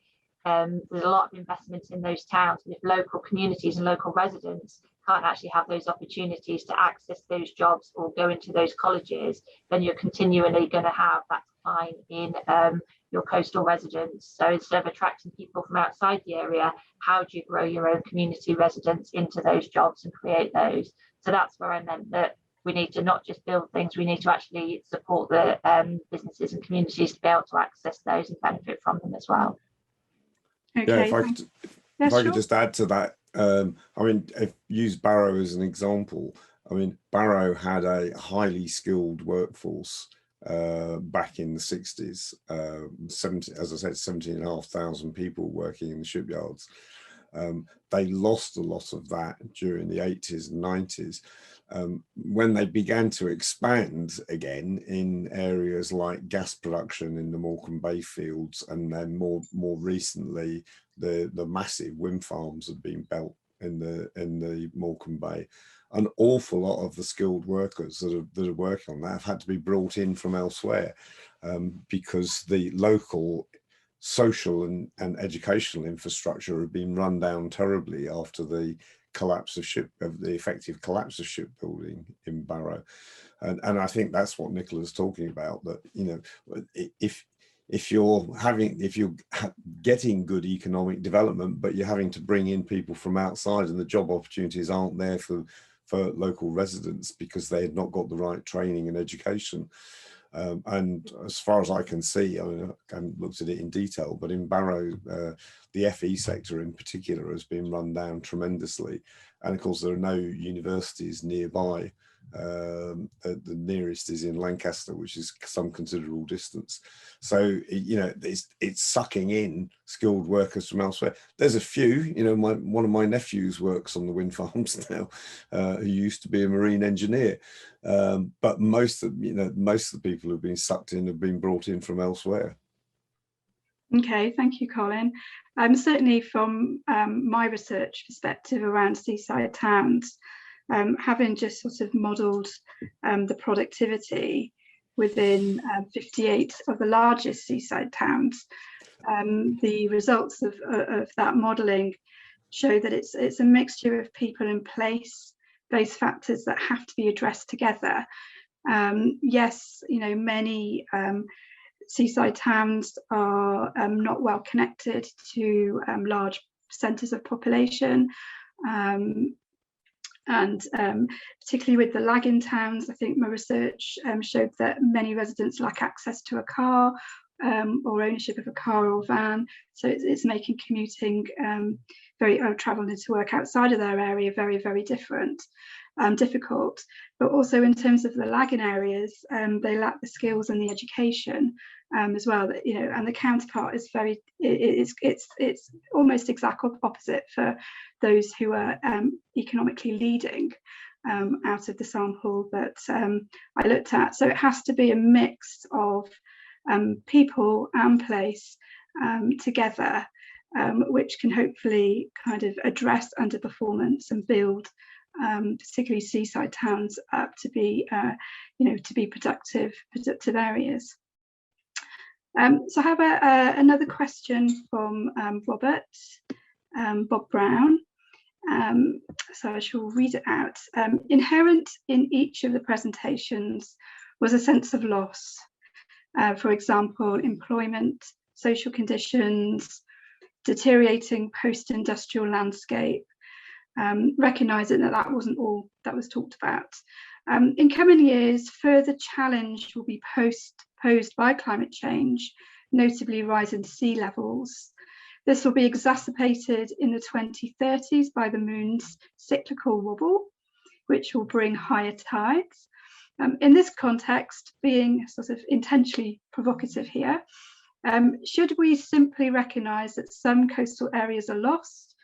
there's a lot of investment in those towns, and if local communities and local residents can't actually have those opportunities to access those jobs or go into those colleges, then you're continually going to have that decline in your coastal residents. So instead of attracting people from outside the area, how do you grow your own community residents into those jobs and create those? So that's where I meant that we need to not just build things, we need to actually support the businesses and communities to be able to access those and benefit from them as well. Okay. Yeah, if I could just add to that, I mean, use Barrow as an example. I mean, Barrow had a highly skilled workforce back in the 60s, as I said, 17,500 people working in the shipyards. They lost a lot of that during the 80s and 90s. When they began to expand again in areas like gas production in the Morecambe Bay fields, and then more recently the massive wind farms have been built in the Morecambe Bay, an awful lot of the skilled workers that are working on that have had to be brought in from elsewhere, because the local social and educational infrastructure had been run down terribly after the collapse of the effective collapse of shipbuilding in Barrow. And I think that's what Nicola's talking about, that, you know, if you're getting good economic development, but you're having to bring in people from outside and the job opportunities aren't there for local residents because they had not got the right training and education, And as far as I can see, I mean, I haven't looked at it in detail, but in Barrow, the FE sector in particular has been run down tremendously. And of course, there are no universities nearby. The nearest is in Lancaster, which is some considerable distance. So, you know, it's sucking in skilled workers from elsewhere. There's a few, you know, one of my nephews works on the wind farms now, who used to be a marine engineer. But most of the people who've been sucked in have been brought in from elsewhere. Okay, thank you, Colin. Certainly from my research perspective around seaside towns, having just sort of modelled the productivity within 58 of the largest seaside towns, the results of that modelling show that it's a mixture of people and place, those factors that have to be addressed together. Yes, you know, many seaside towns are not well connected to large centres of population, and particularly with the lagging towns, I think my research showed that many residents lack access to a car or ownership of a car or van, so it's making commuting travelling to work outside of their area very, very difficult. But also in terms of the lagging areas, they lack the skills and the education as well. That, you know, and the counterpart is it's almost exact opposite for those who are economically leading out of the sample that I looked at. So it has to be a mix of people and place together, which can hopefully kind of address underperformance and build particularly seaside towns up to be, you know, to be productive areas. So I have another question from Bob Brown. So I shall read it out. Inherent in each of the presentations was a sense of loss. For example, employment, social conditions, deteriorating post-industrial landscape, recognising that wasn't all that was talked about. In coming years, further challenge will be posed by climate change, notably rising sea levels. This will be exacerbated in the 2030s by the moon's cyclical wobble, which will bring higher tides. In this context, being sort of intentionally provocative here, should we simply recognise that some coastal areas are lost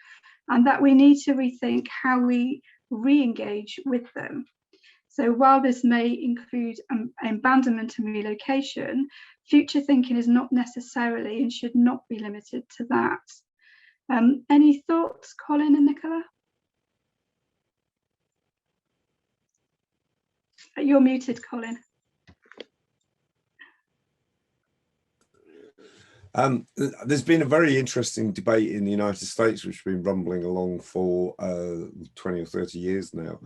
and that we need to rethink how we re-engage with them? So while this may include abandonment and relocation, future thinking is not necessarily and should not be limited to that. Any thoughts, Colin and Nicola? You're muted, Colin. There's been a very interesting debate in the United States, which has been rumbling along for 20 or 30 years now,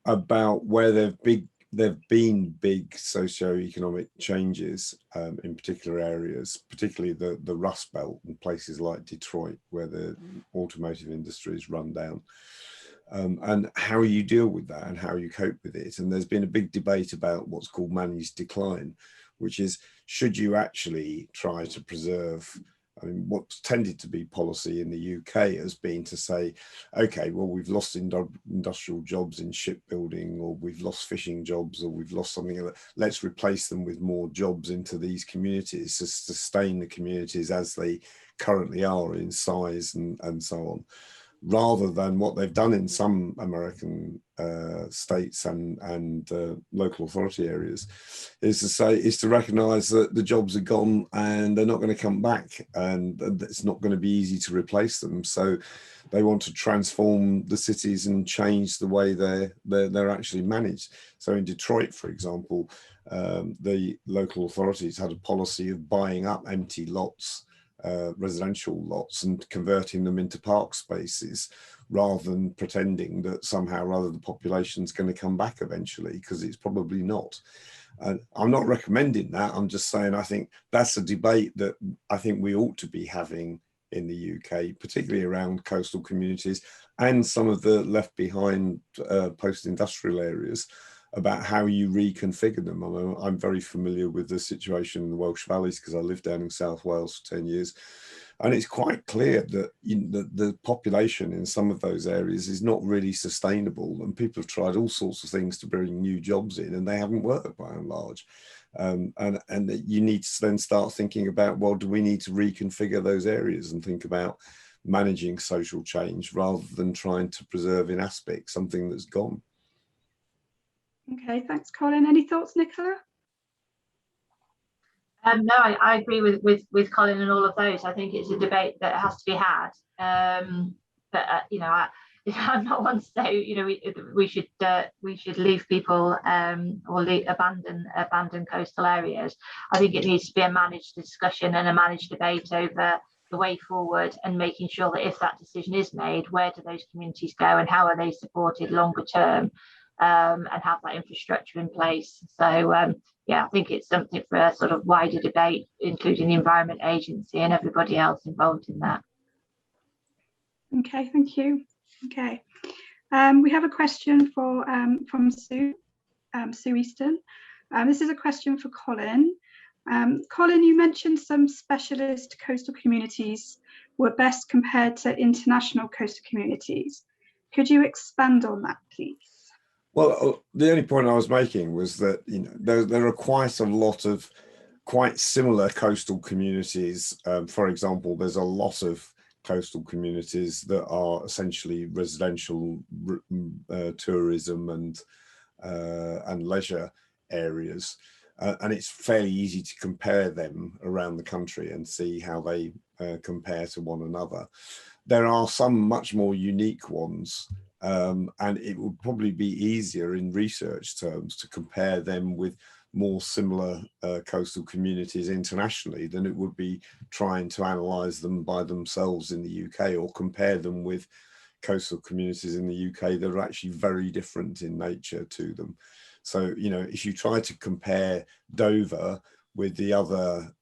about where there've been big socio-economic changes in particular areas, particularly the Rust Belt and places like Detroit, where the automotive industry is run down. And how you deal with that and how you cope with it. And there's been a big debate about what's called managed decline, which is, should you actually try to preserve, I mean, what's tended to be policy in the UK has been to say, okay, well, we've lost industrial jobs in shipbuilding, or we've lost fishing jobs, or we've lost something, let's replace them with more jobs into these communities to sustain the communities as they currently are in size and so on. Rather than what they've done in some American states and local authority areas, is to recognise that the jobs are gone and they're not going to come back, and it's not going to be easy to replace them. So they want to transform the cities and change the way they're actually managed. So in Detroit, for example, the local authorities had a policy of buying up empty lots, residential lots, and converting them into park spaces, rather than pretending that somehow or other the population's going to come back eventually, because it's probably not. And I'm not recommending that. I'm just saying I think that's a debate that I think we ought to be having in the UK, particularly around coastal communities and some of the left behind post-industrial areas, about how you reconfigure them. I mean, I'm very familiar with the situation in the Welsh Valleys because I lived down in South Wales for 10 years. And it's quite clear that the population in some of those areas is not really sustainable. And people have tried all sorts of things to bring new jobs in, and they haven't worked by and large. And you need to then start thinking about, well, do we need to reconfigure those areas and think about managing social change rather than trying to preserve in aspect something that's gone? Okay, thanks, Colin. Any thoughts, Nicola? No, I agree with Colin and all of those. I think it's a debate that has to be had. But you know, I'm not one to say, you know, we should leave people or abandon coastal areas. I think it needs to be a managed discussion and a managed debate over the way forward, and making sure that if that decision is made, where do those communities go and how are they supported longer term, and have that infrastructure in place. So yeah, I think it's something for a sort of wider debate, including the Environment Agency and everybody else involved in that. Okay, thank you. Okay, we have a question from Sue Easton. This is a question for Colin. Colin, you mentioned some specialist coastal communities were best compared to international coastal communities. Could you expand on that, please? Well, the only point I was making was that, you know, there are quite a lot of quite similar coastal communities. For example, there's a lot of coastal communities that are essentially residential tourism and leisure areas. And it's fairly easy to compare them around the country and see how they compare to one another. There are some much more unique ones, and it would probably be easier in research terms to compare them with more similar coastal communities internationally than it would be trying to analyse them by themselves in the UK, or compare them with coastal communities in the UK that are actually very different in nature to them. So, you know, if you try to compare Dover with the other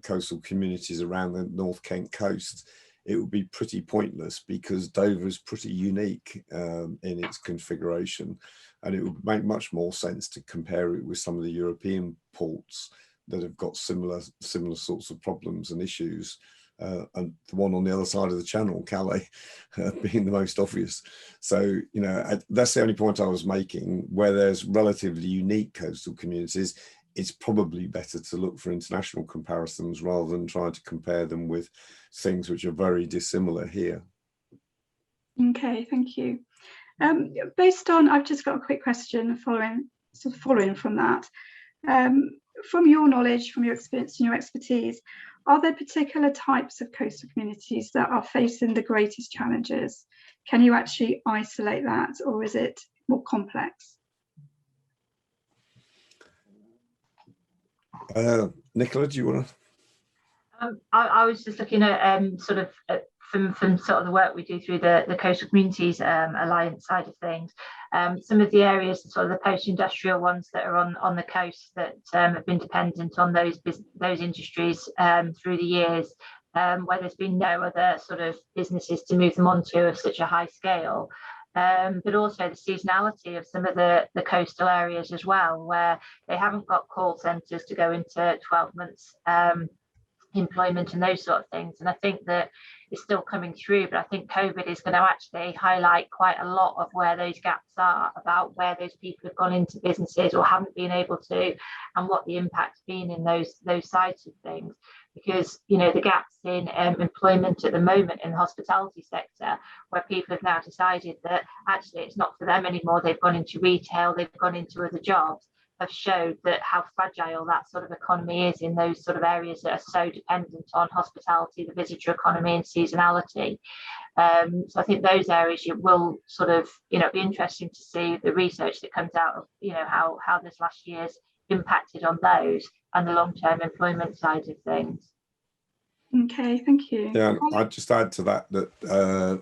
coastal communities around the North Kent coast, it would be pretty pointless, because Dover is pretty unique in its configuration, and it would make much more sense to compare it with some of the European ports that have got similar sorts of problems and issues. And the one on the other side of the channel, Calais, being the most obvious. So, you know, that's the only point I was making. Where there's relatively unique coastal communities, it's probably better to look for international comparisons rather than try to compare them with things which are very dissimilar here. Okay, thank you. Based on, I've just got a quick question following from that. From your knowledge, from your experience and your expertise, are there particular types of coastal communities that are facing the greatest challenges? Can you actually isolate that, or is it more complex? Nicola, do you want to? I was just looking at from sort of the work we do through the Coastal Communities Alliance side of things. Some of the areas, sort of the post-industrial ones that are on the coast that have been dependent on those industries through the years, where there's been no other sort of businesses to move them onto of such a high scale. But also the seasonality of some of the coastal areas as well, where they haven't got call centres to go into 12 months employment and those sort of things. And I think that it's still coming through, but I think COVID is going to actually highlight quite a lot of where those gaps are, about where those people have gone into businesses or haven't been able to, and what the impact's been in those sides of things. Because, you know, the gaps in employment at the moment in the hospitality sector, where people have now decided that actually it's not for them anymore, they've gone into retail, they've gone into other jobs, have showed that how fragile that sort of economy is in those sort of areas that are so dependent on hospitality, the visitor economy and seasonality. So I think those areas you will sort of, you know, be interesting to see the research that comes out of, you know, how this last year's impacted on those and the long-term employment side of things. Okay, thank you. Yeah, I'd just add to that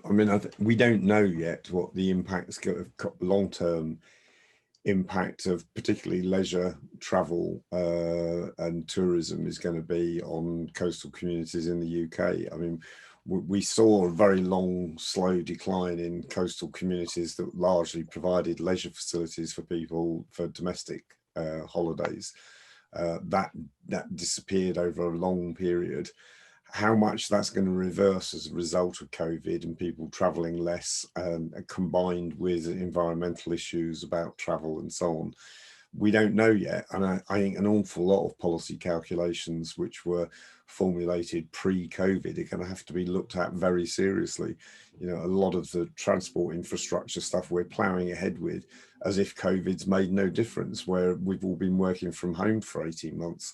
I mean, we don't know yet what the impacts, long-term impact of particularly leisure travel and tourism is going to be on coastal communities in the UK. I mean, we saw a very long, slow decline in coastal communities that largely provided leisure facilities for people for domestic holidays. That disappeared over a long period. How much that's going to reverse as a result of COVID and people travelling less, combined with environmental issues about travel and so on, we don't know yet. And I think an awful lot of policy calculations which were formulated pre-COVID are going to have to be looked at very seriously. You know, a lot of the transport infrastructure stuff we're ploughing ahead with as if COVID's made no difference, where we've all been working from home for 18 months.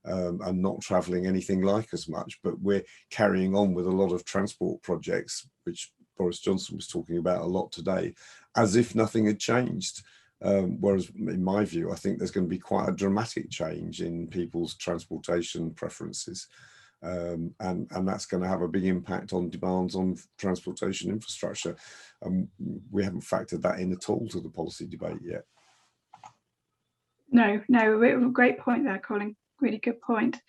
And not travelling anything like as much, but we're carrying on with a lot of transport projects, which Boris Johnson was talking about a lot today, as if nothing had changed. Whereas in my view, I think there's going to be quite a dramatic change in people's transportation preferences. And that's going to have a big impact on demands on transportation infrastructure. We haven't factored that in at all to the policy debate yet. No, great point there, Colin. Really good point.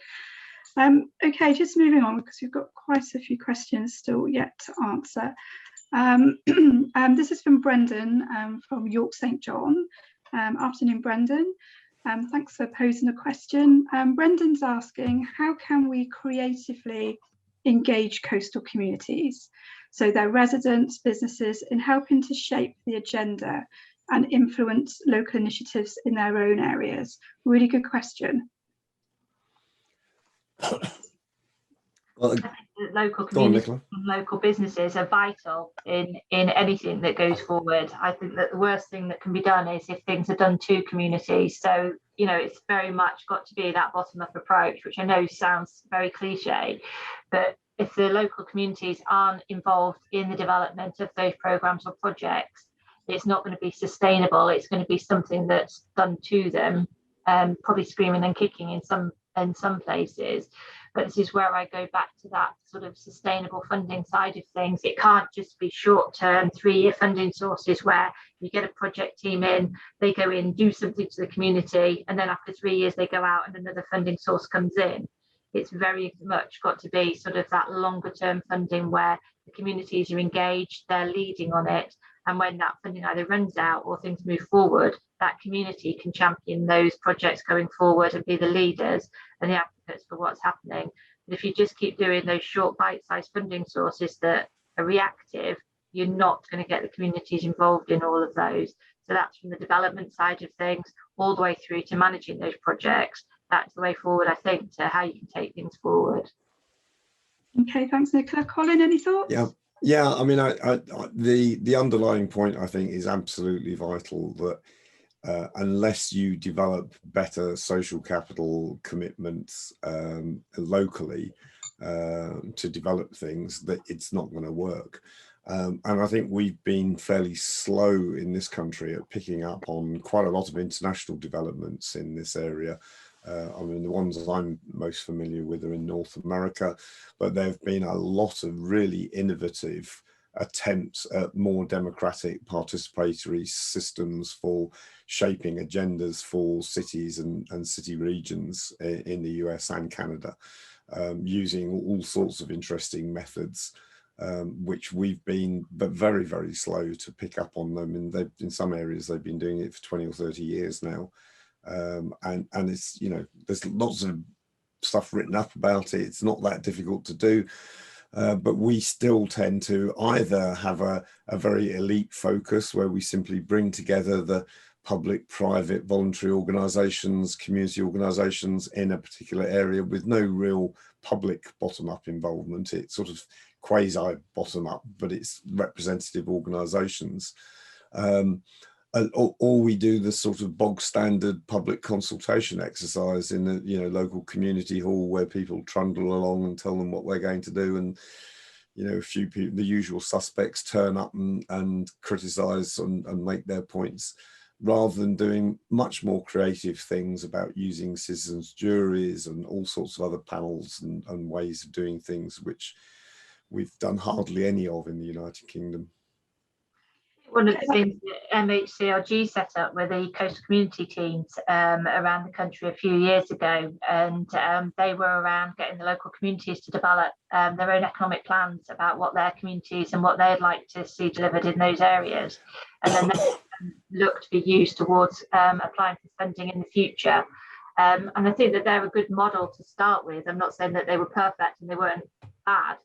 Okay, just moving on, because we've got quite a few questions still yet to answer. This is from Brendan from York St John. Afternoon, Brendan. Thanks for posing a question. Brendan's asking, how can we creatively engage coastal communities, so their residents, businesses, in helping to shape the agenda and influence local initiatives in their own areas? Really good question. Well, I think that local communities and local businesses are vital in anything that goes forward. I think that the worst thing that can be done is if things are done to communities. So, you know, it's very much got to be that bottom-up approach, which I know sounds very cliche, but if the local communities aren't involved in the development of those programs or projects, it's not going to be sustainable. It's going to be something that's done to them, probably screaming and kicking in some places. But this is where I go back to that sort of sustainable funding side of things. It can't just be short-term 3-year funding sources where you get a project team in, they go in, do something to the community, and then after 3 years they go out and another funding source comes in. It's very much got to be sort of that longer-term funding where the communities are engaged, they're leading on it, and when that funding either runs out or things move forward, that community can champion those projects going forward and be the leaders and the advocates for what's happening. But if you just keep doing those short bite-sized funding sources that are reactive, you're not going to get the communities involved in all of those. So that's from the development side of things all the way through to managing those projects. That's the way forward, I think, to how you can take things forward. Okay, thanks, Nicola. Colin, any thoughts? Yeah. I mean, the underlying point, I think, is absolutely vital that unless you develop better social capital commitments locally to develop things, that it's not going to work. And I think we've been fairly slow in this country at picking up on quite a lot of international developments in this area. I mean, the ones I'm most familiar with are in North America, but there have been a lot of really innovative attempts at more democratic participatory systems for shaping agendas for cities and city regions in the US and Canada, using all sorts of interesting methods, which we've been but very, very slow to pick up on them. And in some areas, they've been doing it for 20 or 30 years now. And it's, you know, there's lots of stuff written up about it. It's not that difficult to do. But we still tend to either have a very elite focus where we simply bring together the public, private, voluntary organisations, community organisations in a particular area with no real public bottom-up involvement. It's sort of quasi-bottom-up, but it's representative organisations. Or we do the sort of bog standard public consultation exercise in the, you know, local community hall where people trundle along and tell them what they're going to do, and, you know, a few people, the usual suspects, turn up and criticise and make their points, rather than doing much more creative things about using citizens' juries and all sorts of other panels and ways of doing things, which we've done hardly any of in the United Kingdom. One of the things that MHCRG set up were the coastal community teams around the country a few years ago, and they were around getting the local communities to develop their own economic plans about what their communities and what they'd like to see delivered in those areas, and then they look to be used towards applying for funding in the future. And I think that they're a good model to start with. I'm not saying that they were perfect and they weren't bad,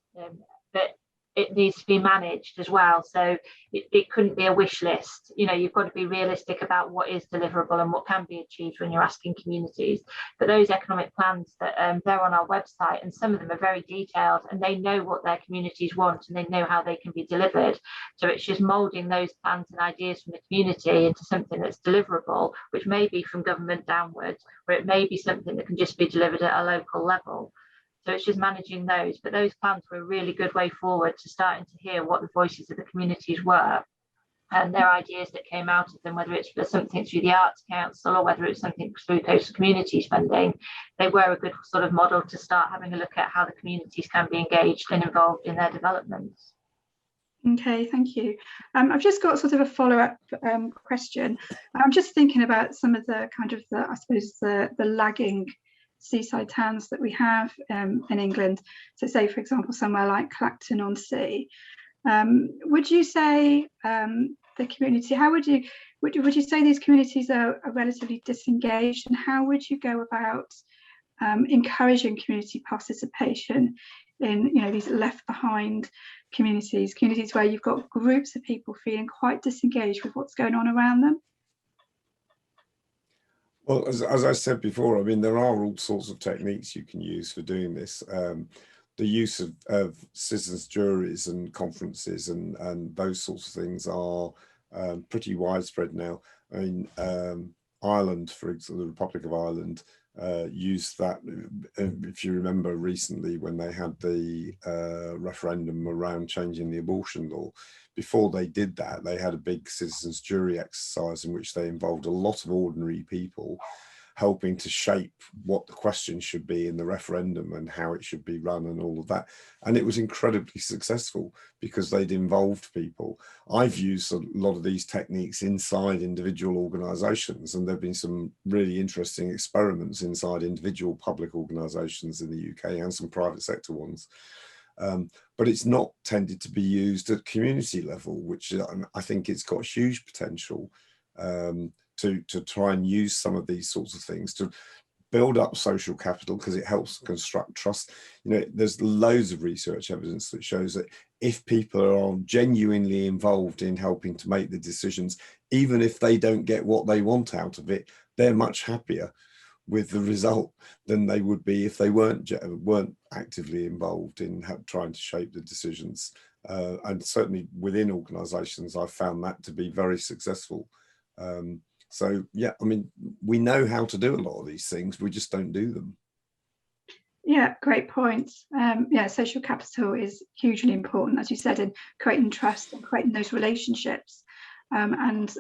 but it needs to be managed as well. So it couldn't be a wish list. You know, you've got to be realistic about what is deliverable and what can be achieved when you're asking communities. But those economic plans that they're on our website, and some of them are very detailed, and they know what their communities want and they know how they can be delivered. So it's just moulding those plans and ideas from the community into something that's deliverable, which may be from government downwards, or it may be something that can just be delivered at a local level. So it's just managing those. But those plans were a really good way forward to starting to hear what the voices of the communities were and their ideas that came out of them, whether it's for something through the Arts Council or whether it's something through coastal communities funding. They were a good sort of model to start having a look at how the communities can be engaged and involved in their developments. Okay, thank you. I've just got sort of a follow-up question. I'm just thinking about some of the kind of I suppose the lagging seaside towns that we have in England. So say, for example, somewhere like Clacton-on-Sea. Would you say the community, how would you say these communities are relatively disengaged, and how would you go about encouraging community participation in, you know, these left behind communities where you've got groups of people feeling quite disengaged with what's going on around them? Well, as I said before, I mean, there are all sorts of techniques you can use for doing this. The use of citizens' juries and conferences and those sorts of things are pretty widespread now. I mean, Ireland, for example, the Republic of Ireland, used that, if you remember recently when they had the referendum around changing the abortion law. Before they did that, they had a big citizens' jury exercise in which they involved a lot of ordinary people helping to shape what the question should be in the referendum and how it should be run and all of that. And it was incredibly successful because they'd involved people. I've used a lot of these techniques inside individual organisations, and there have been some really interesting experiments inside individual public organisations in the UK and some private sector ones. But it's not tended to be used at community level, which I think it's got huge potential to try and use some of these sorts of things to build up social capital, because it helps construct trust. You know, there's loads of research evidence that shows that if people are genuinely involved in helping to make the decisions, even if they don't get what they want out of it, they're much happier with the result than they would be if they weren't actively involved in trying to shape the decisions. And certainly within organisations, I've found that to be very successful. So yeah, I mean, we know how to do a lot of these things, we just don't do them. Yeah, great point. Yeah, social capital is hugely important, as you said, in creating trust and creating those relationships, and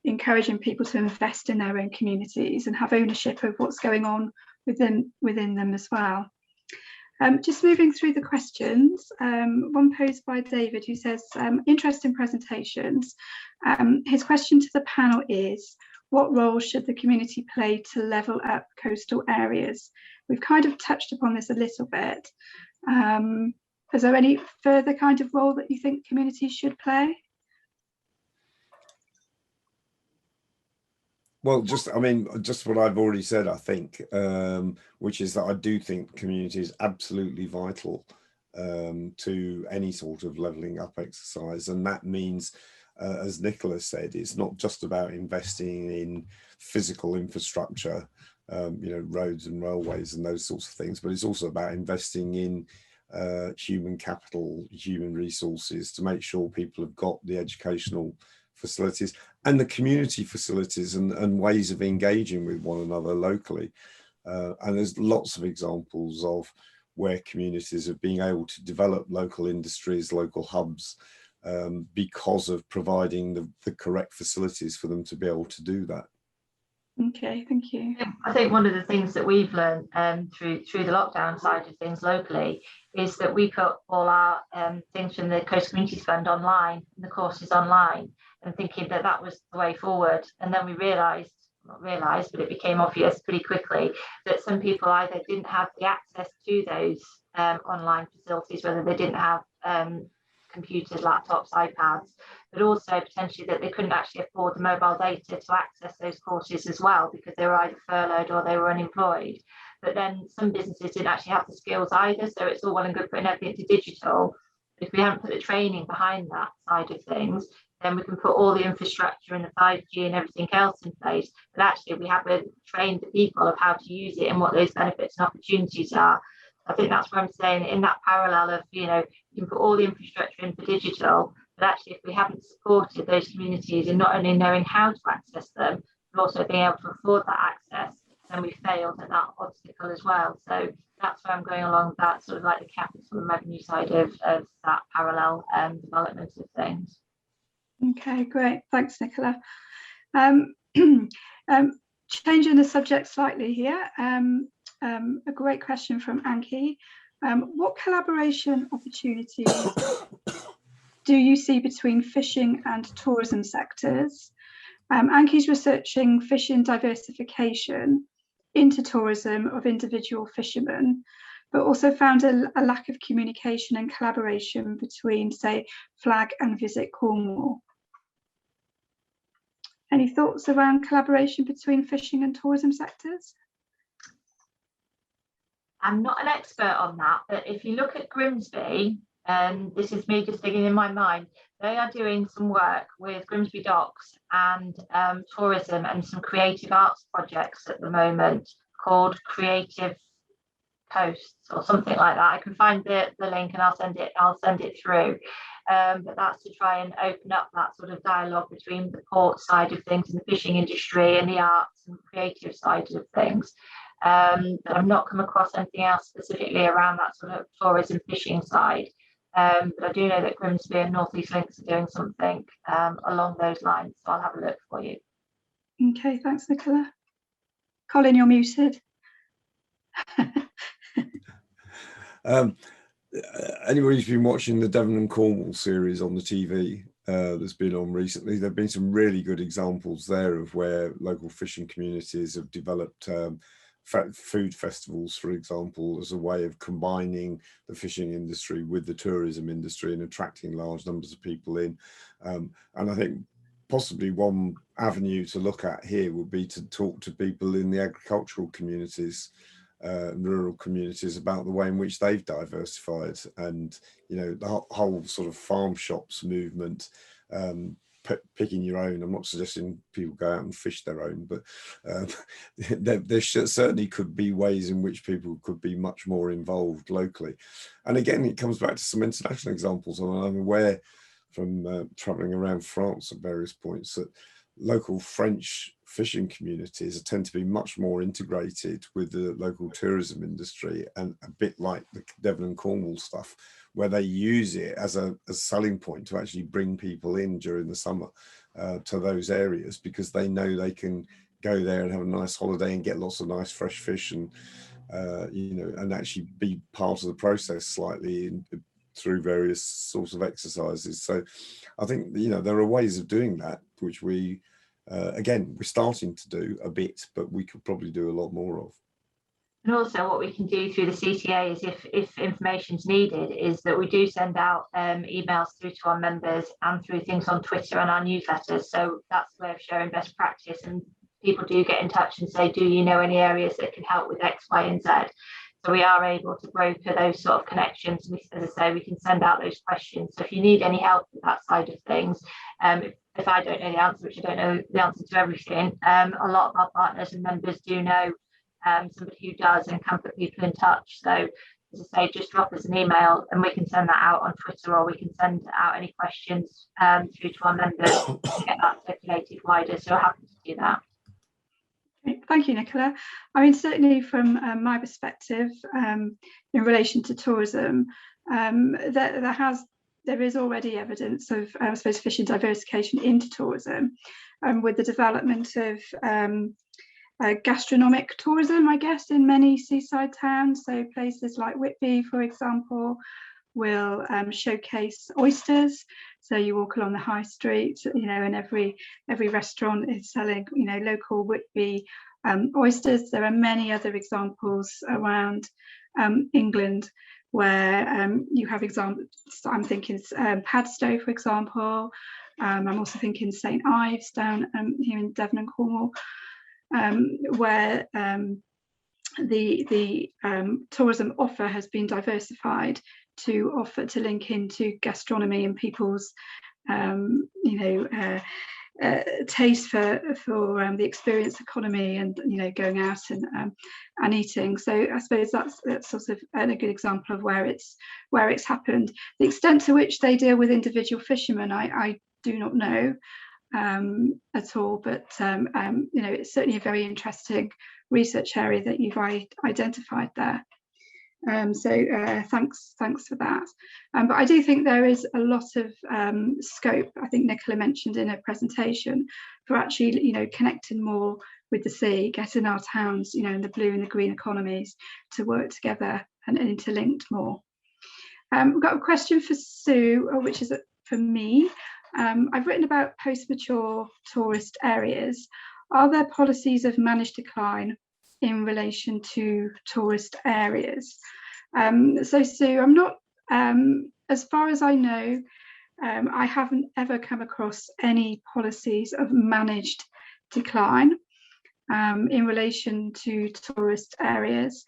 encouraging people to invest in their own communities and have ownership of what's going on within them as well. Just moving through the questions, one posed by David, who says, interesting presentations. His question to the panel is, what role should the community play to level up coastal areas? We've kind of touched upon this a little bit. Is there any further kind of role that you think communities should play? Well, just what I've already said, I think, which is that I do think community is absolutely vital to any sort of levelling up exercise. And that means, as Nicola said, it's not just about investing in physical infrastructure, you know, roads and railways and those sorts of things, but it's also about investing in human capital, human resources, to make sure people have got the educational facilities and the community facilities and ways of engaging with one another locally. And there's lots of examples of where communities have been able to develop local industries, local hubs, because of providing the correct facilities for them to be able to do that. Okay, thank you. I think one of the things that we've learned through the lockdown side of things locally is that we put all our things from the Coastal Communities Fund online, the courses online, and thinking that that was the way forward. And then we not realised, but it became obvious pretty quickly that some people either didn't have the access to those online facilities, whether they didn't have computers, laptops, iPads, but also potentially that they couldn't actually afford the mobile data to access those courses as well, because they were either furloughed or they were unemployed. But then some businesses didn't actually have the skills either, so it's all well and good putting everything to digital. If we haven't put the training behind that side of things, then we can put all the infrastructure and the 5G and everything else in place, but actually we haven't trained the people of how to use it and what those benefits and opportunities are. I think that's what I'm saying, in that parallel of, you can put all the infrastructure in for digital, but actually if we haven't supported those communities in not only knowing how to access them, but also being able to afford that access, then we failed at that obstacle as well. So that's where I'm going along that sort of like the capital and revenue side of that parallel development of things. Okay, great. Thanks, Nicola. Changing the subject slightly here, a great question from Anki. What collaboration opportunities do you see between fishing and tourism sectors? Anki's researching fishing diversification into tourism of individual fishermen, but also found a lack of communication and collaboration between, say, Flag and Visit Cornwall. Any thoughts around collaboration between fishing and tourism sectors? I'm not an expert on that, but if you look at Grimsby, and this is me just thinking in my mind, they are doing some work with Grimsby Docks and tourism and some creative arts projects at the moment called Creative Coasts or something like that. I can find the link and I'll send it through. But that's to try and open up that sort of dialogue between the port side of things and the fishing industry and the arts and creative side of things. But I've not come across anything else specifically around that sort of tourism fishing side. But I do know that Grimsby and North East Links are doing something along those lines, so I'll have a look for you. Okay, thanks, Nicola. Colin, you're muted. Anybody who's been watching the Devon and Cornwall series on the TV that's been on recently, there have been some really good examples there of where local fishing communities have developed food festivals, for example, as a way of combining the fishing industry with the tourism industry and attracting large numbers of people in. And I think possibly one avenue to look at here would be to talk to people in the agricultural communities, rural communities, about the way in which they've diversified, and the whole sort of farm shops movement, picking your own. I'm not suggesting people go out and fish their own, but there certainly could be ways in which people could be much more involved locally. And again, it comes back to some international examples, and I'm aware from traveling around France at various points that local French fishing communities tend to be much more integrated with the local tourism industry, and a bit like the Devon and Cornwall stuff, where they use it as a selling point to actually bring people in during the summer to those areas, because they know they can go there and have a nice holiday and get lots of nice fresh fish, and and actually be part of the process slightly through various sorts of exercises. So I think there are ways of doing that, which we again, we're starting to do a bit, but we could probably do a lot more of. And also what we can do through the CTA is, if information is needed, is that we do send out emails through to our members and through things on Twitter and our newsletters. So that's a way of sharing best practice, and people do get in touch and say, do you know any areas that can help with X, Y, and Z? So we are able to broker those sort of connections. And as I say, we can send out those questions. So if you need any help with that side of things, if I don't know the answer, which I don't know the answer to everything, a lot of our partners and members do know somebody who does and can put people in touch. So as I say, just drop us an email and we can send that out on Twitter, or we can send out any questions through to our members and get that circulated wider. So we're happy to do that. Thank you, Nicola. I mean, certainly from my perspective, in relation to tourism, there is already evidence of, I suppose, fishing diversification into tourism, with the development of gastronomic tourism, I guess, in many seaside towns. So places like Whitby, for example, will showcase oysters. So you walk along the high street, and every restaurant is selling, local Whitby oysters. There are many other examples around England where you have examples. I'm thinking Padstow, for example. I'm also thinking St Ives down here in Devon and Cornwall, where the tourism offer has been diversified to offer to link into gastronomy and people's taste for the experience economy and going out and eating. So I suppose that's sort of a good example of where it's happened. The extent to which they deal with individual fishermen, I do not know at all, but it's certainly a very interesting research area that you've identified there. So thanks for that. But I do think there is a lot of scope, I think Nicola mentioned in her presentation, for actually connecting more with the sea, getting our towns in the blue and the green economies to work together and interlinked more. We've got a question for Sue, which is for me. I've written about post-mature tourist areas. Are there policies of managed decline in relation to tourist areas? So Sue, I'm not, as far as I know, I haven't ever come across any policies of managed decline in relation to tourist areas.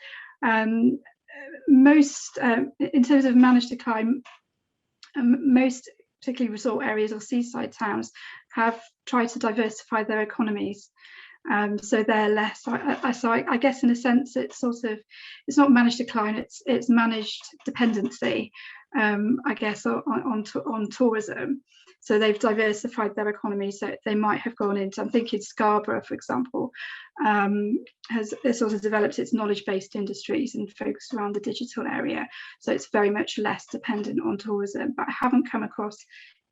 Most, in terms of managed decline, most particularly resort areas or seaside towns have tried to diversify their economies. So they're less, so I guess in a sense it's it's not managed decline, it's managed dependency, I guess, on tourism. So they've diversified their economy, so they might have gone into, I'm thinking Scarborough, for example, has sort of developed its knowledge-based industries and focused around the digital area. So it's very much less dependent on tourism, but I haven't come across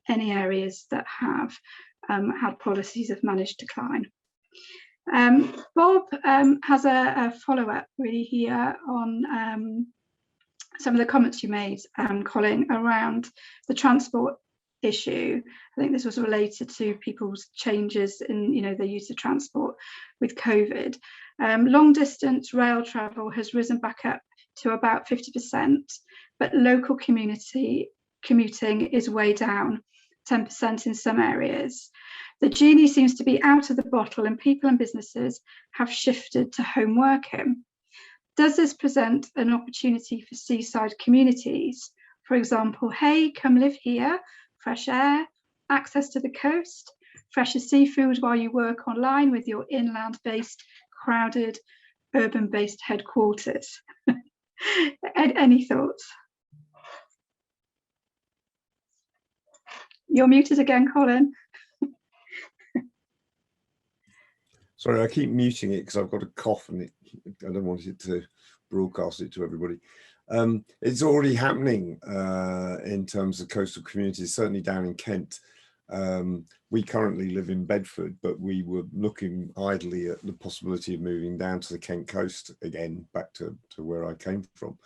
any areas that have had policies of managed decline. Bob has a follow-up really here on some of the comments you made, Colin, around the transport issue. I think this was related to people's changes in their use of transport with COVID. Long distance rail travel has risen back up to about 50%, but local commuting is way down, 10% in some areas. The genie seems to be out of the bottle and people and businesses have shifted to home working. Does this present an opportunity for seaside communities? For example, hey, come live here, fresh air, access to the coast, fresher seafood while you work online with your inland-based, crowded, urban-based headquarters. Any thoughts? You're muted again, Colin. Sorry, I keep muting it because I've got a cough and I don't want it to broadcast it to everybody. It's already happening in terms of coastal communities, certainly down in Kent. We currently live in Bedford, but we were looking idly at the possibility of moving down to the Kent coast again, back to where I came from.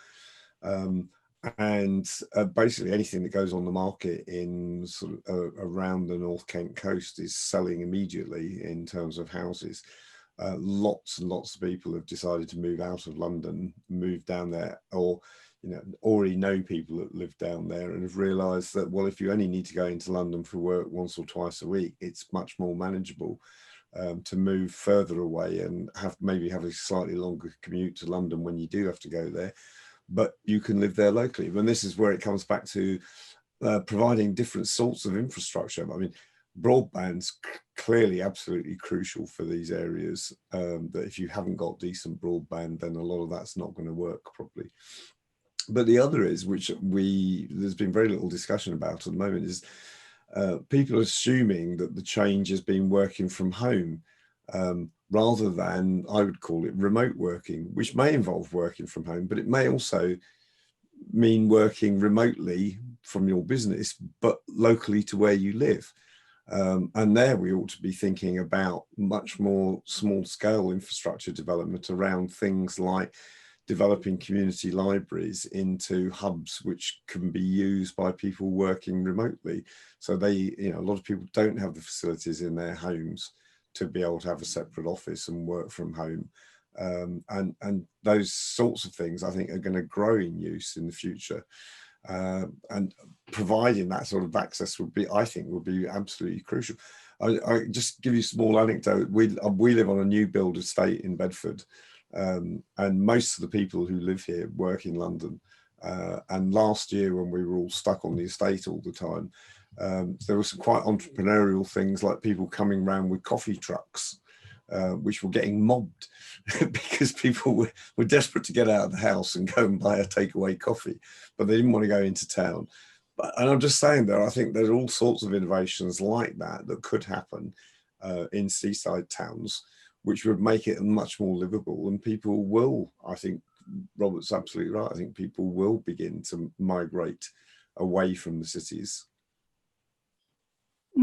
Basically anything that goes on the market in sort of around the North Kent coast is selling immediately in terms of houses. Lots and lots of people have decided to move out of London, move down there, or already know people that live down there and have realised that, well, if you only need to go into London for work once or twice a week, it's much more manageable to move further away and maybe have a slightly longer commute to London when you do have to go there. But you can live there locally. And this is where it comes back to providing different sorts of infrastructure. I mean, broadband's clearly absolutely crucial for these areas, that if you haven't got decent broadband, then a lot of that's not going to work properly. But the other is, which there's been very little discussion about at the moment, is people assuming that the change has been working from home, rather than, I would call it, remote working, which may involve working from home, but it may also mean working remotely from your business, but locally to where you live. And there we ought to be thinking about much more small-scale infrastructure development around things like developing community libraries into hubs which can be used by people working remotely. So they, a lot of people don't have the facilities in their homes to be able to have a separate office and work from home. And those sorts of things, I think, are going to grow in use in the future. And providing that sort of access would be, I think, would be absolutely crucial. I just give you a small anecdote. We live on a new build estate in Bedford, and most of the people who live here work in London. And last year, when we were all stuck on the estate all the time, there were some quite entrepreneurial things, like people coming around with coffee trucks, which were getting mobbed because people were desperate to get out of the house and go and buy a takeaway coffee, but they didn't want to go into town. And I'm just saying there, I think there's all sorts of innovations like that that could happen in seaside towns, which would make it much more livable. And people will, I think, Robert's absolutely right, I think people will begin to migrate away from the cities.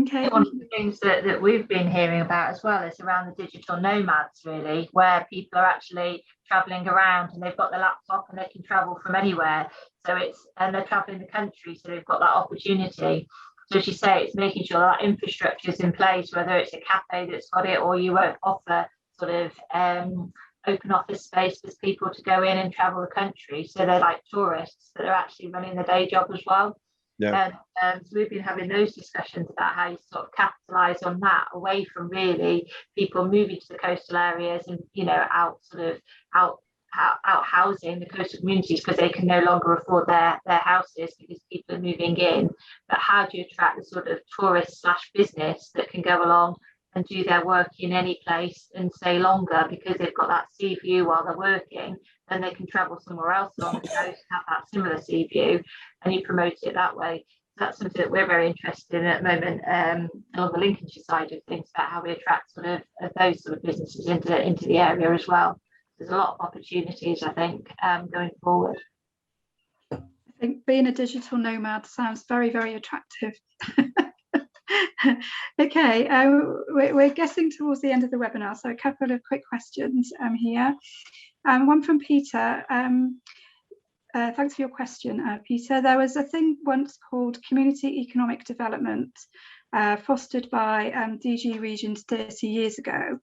Okay. One of the things that we've been hearing about as well is around the digital nomads, really, where people are actually traveling around and they've got their laptop and they can travel from anywhere. So and they're traveling the country, so they've got that opportunity. So as you say, it's making sure that infrastructure is in place, whether it's a cafe that's got it, or you won't offer sort of open office space for people to go in and travel the country. So they're like tourists, but they're actually running the day job as well. Yeah. So we've been having those discussions about how you sort of capitalise on that, away from really people moving to the coastal areas and out housing the coastal communities because they can no longer afford their houses because people are moving in. But how do you attract the sort of tourist / business that can go along and do their work in any place and stay longer because they've got that sea view while they're working? Then they can travel somewhere else along the coast, have that similar sea view, and you promote it that way. So that's something that we're very interested in at the moment, on the Lincolnshire side of things, about how we attract sort of those sort of businesses into the area as well. There's a lot of opportunities, I think, going forward. I think being a digital nomad sounds very, very attractive. Okay, we're getting towards the end of the webinar, so a couple of quick questions here. One from Peter. Thanks for your question, Peter. There was a thing once called community economic development, fostered by DG Regions 30 years ago.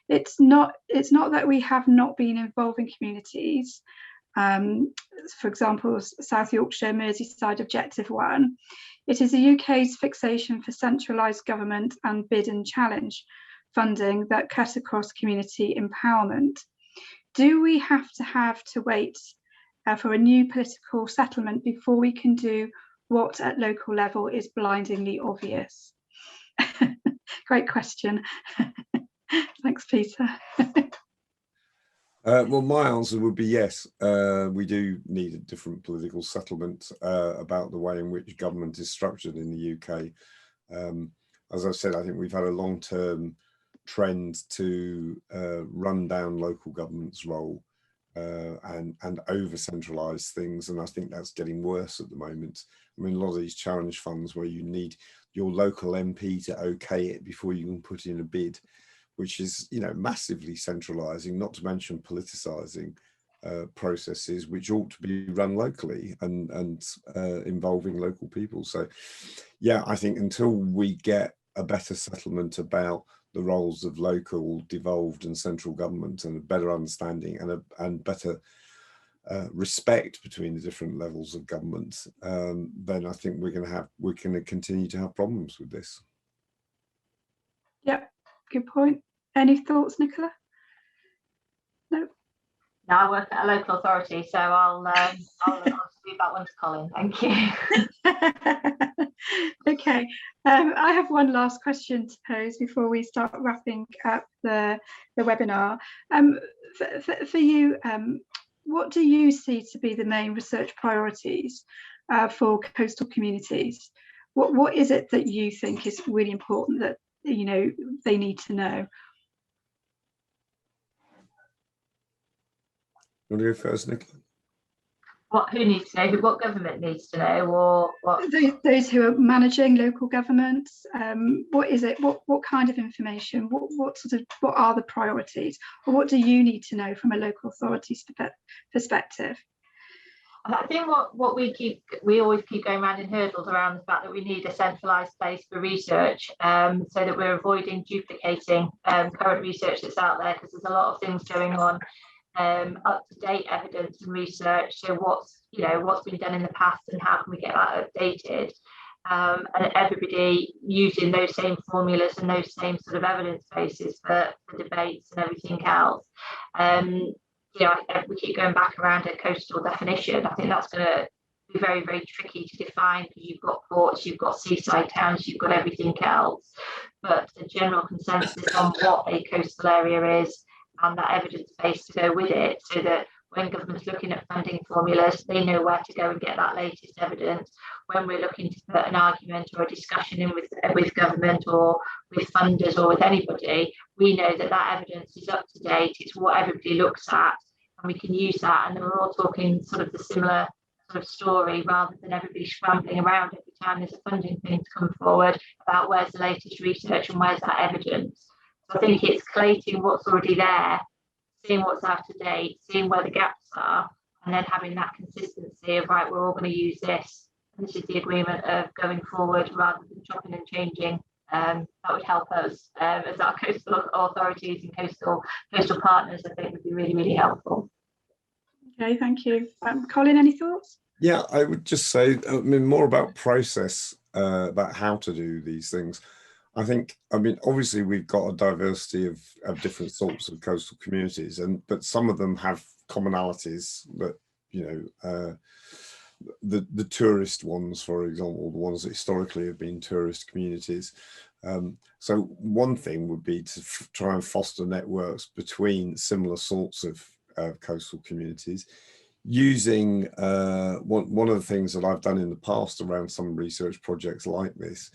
It's not that we have not been involving communities. For example, South Yorkshire, Merseyside Objective 1. It is the UK's fixation for centralised government and bid and challenge funding that cut across community empowerment. Do we have to wait for a new political settlement before we can do what at local level is blindingly obvious? Great question. Thanks, Peter. Well, my answer would be yes. We do need a different political settlement about the way in which government is structured in the UK. As I've said, I think we've had a long-term trend to run down local government's role and over-centralise things, and I think that's getting worse at the moment. I mean, a lot of these challenge funds where you need your local MP to okay it before you can put in a bid, which is, massively centralising, not to mention politicising processes which ought to be run locally and involving local people. So, yeah, I think until we get a better settlement about the roles of local, devolved and central government, and a better understanding and better respect between the different levels of government, then I think we're going to continue to have problems with this. Yep, good point. Any thoughts, Nicola? No. No, I work at a local authority, so I'll leave that one to Colin. Thank you. Okay, I have one last question to pose before we start wrapping up the webinar. For you, what do you see to be the main research priorities for coastal communities? What is it that you think is really important that they need to know? You want to go first, Nicola? Who needs to know? What government needs to know, or what? Those who are managing local governments. What is it? What kind of information? What are the priorities, or what do you need to know from a local authority's perspective? I think what we always keep going around in hurdles around the fact that we need a centralised place for research, so that we're avoiding duplicating current research that's out there, because there's a lot of things going on, up-to-date evidence and research. So what's been done in the past and how can we get that updated? And everybody using those same formulas and those same sort of evidence bases for debates and everything else. We keep going back around a coastal definition. I think that's going to be very, very tricky to define, because you've got ports, you've got seaside towns, you've got everything else. But a general consensus on what a coastal area is and that evidence base to go with it, so that when government's looking at funding formulas, they know where to go and get that latest evidence. When we're looking to put an argument or a discussion in with government or with funders or with anybody, we know that evidence is up to date, it's what everybody looks at, and we can use that, and then we're all talking sort of the similar sort of story, rather than everybody scrambling around every time there's a funding thing to come forward about where's the latest research and where's that evidence. So I think it's collating what's already there, seeing what's out of date, seeing where the gaps are, and then having that consistency of, right, we're all going to use this, and this is the agreement of going forward, rather than chopping and changing. That would help us as our coastal authorities and coastal partners. I think would be really, really helpful. Okay, thank you. Colin, any thoughts? Yeah, I would just say, more about process, about how to do these things. Obviously we've got a diversity of different sorts of coastal communities, but some of them have commonalities that, the tourist ones, for example, the ones that historically have been tourist communities. So one thing would be to try and foster networks between similar sorts of coastal communities, using one of the things that I've done in the past around some research projects like this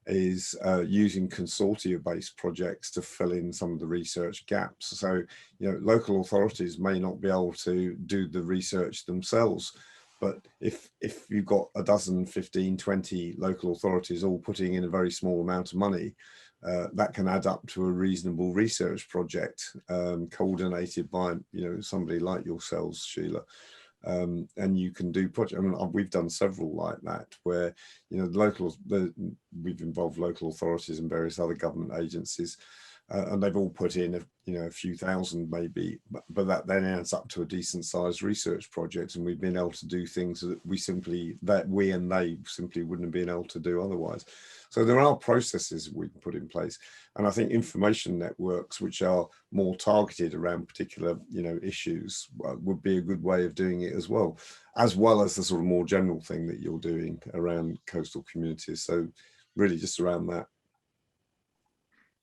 is using consortia-based projects to fill in some of the research gaps. So, local authorities may not be able to do the research themselves, but if you've got a dozen, 15, 20 local authorities all putting in a very small amount of money, that can add up to a reasonable research project, coordinated by somebody like yourselves, Sheela. And you can do projects. We've done several like that, where we've involved local authorities and various other government agencies, and they've all put in a few thousand maybe, but that then adds up to a decent sized research project, and we've been able to do things that we and they simply wouldn't have been able to do otherwise. So there are processes we can put in place, and I think information networks which are more targeted around particular issues would be a good way of doing it as well as the sort of more general thing that you're doing around coastal communities. So really just around that.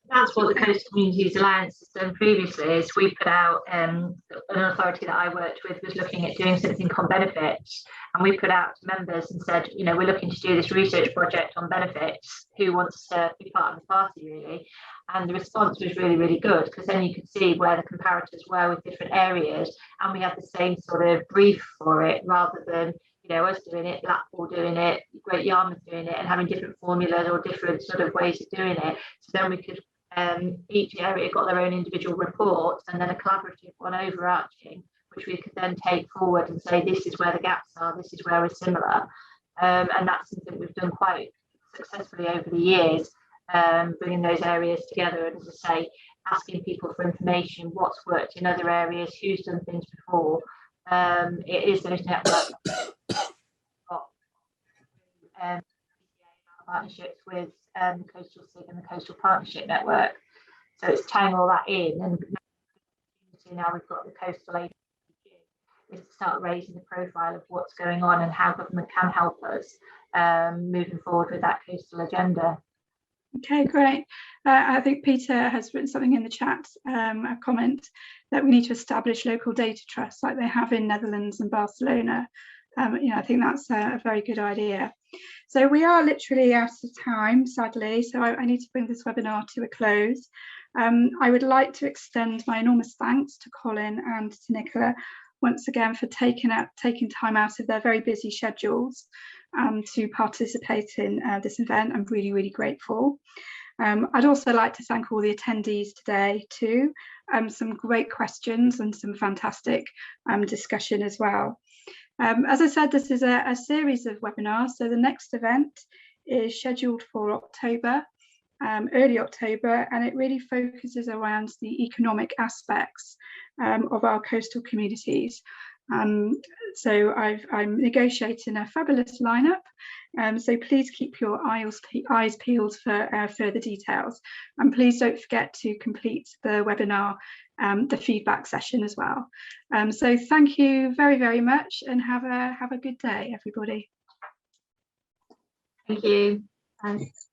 That's what the Coastal Communities Alliance has done previously. Is we put out an authority that I worked with was looking at doing something on benefits, and we put out to members and said, we're looking to do this research project on benefits. Who wants to be part of the party, really? And the response was really, really good, because then you could see where the comparators were with different areas, and we had the same sort of brief for it, rather than us doing it, Blackpool doing it, Great Yarmouth doing it, and having different formulas or different sort of ways of doing it. So then we could. Each area got their own individual reports, and then a collaborative one overarching, which we could then take forward and say, this is where the gaps are, this is where we're similar. And that's something we've done quite successfully over the years, bringing those areas together, and, as I say, asking people for information, what's worked in other areas, who's done things before. It is those networks. Partnerships with the Coastal SIG and the Coastal Partnership Network. So it's tying all that in, and now we've got the Coastal Agency is to start raising the profile of what's going on and how government can help us moving forward with that coastal agenda. Okay, great. I think Peter has written something in the chat, a comment that we need to establish local data trusts like they have in Netherlands and Barcelona. I think that's a very good idea. So we are literally out of time, sadly, so I need to bring this webinar to a close. I would like to extend my enormous thanks to Colin and to Nicola. once again for taking time out of their very busy schedules to participate in this event. I'm really, really grateful. I'd also like to thank all the attendees today too. Some great questions and some fantastic discussion as well. As I said, this is a series of webinars. So the next event is scheduled for October, early October, and it really focuses around the economic aspects of our coastal communities. So I'm negotiating a fabulous lineup. So please keep your eyes peeled for further details. And please don't forget to complete the webinar, the feedback session as well. So thank you very, very much, and have a good day, everybody. Thank you. Thanks.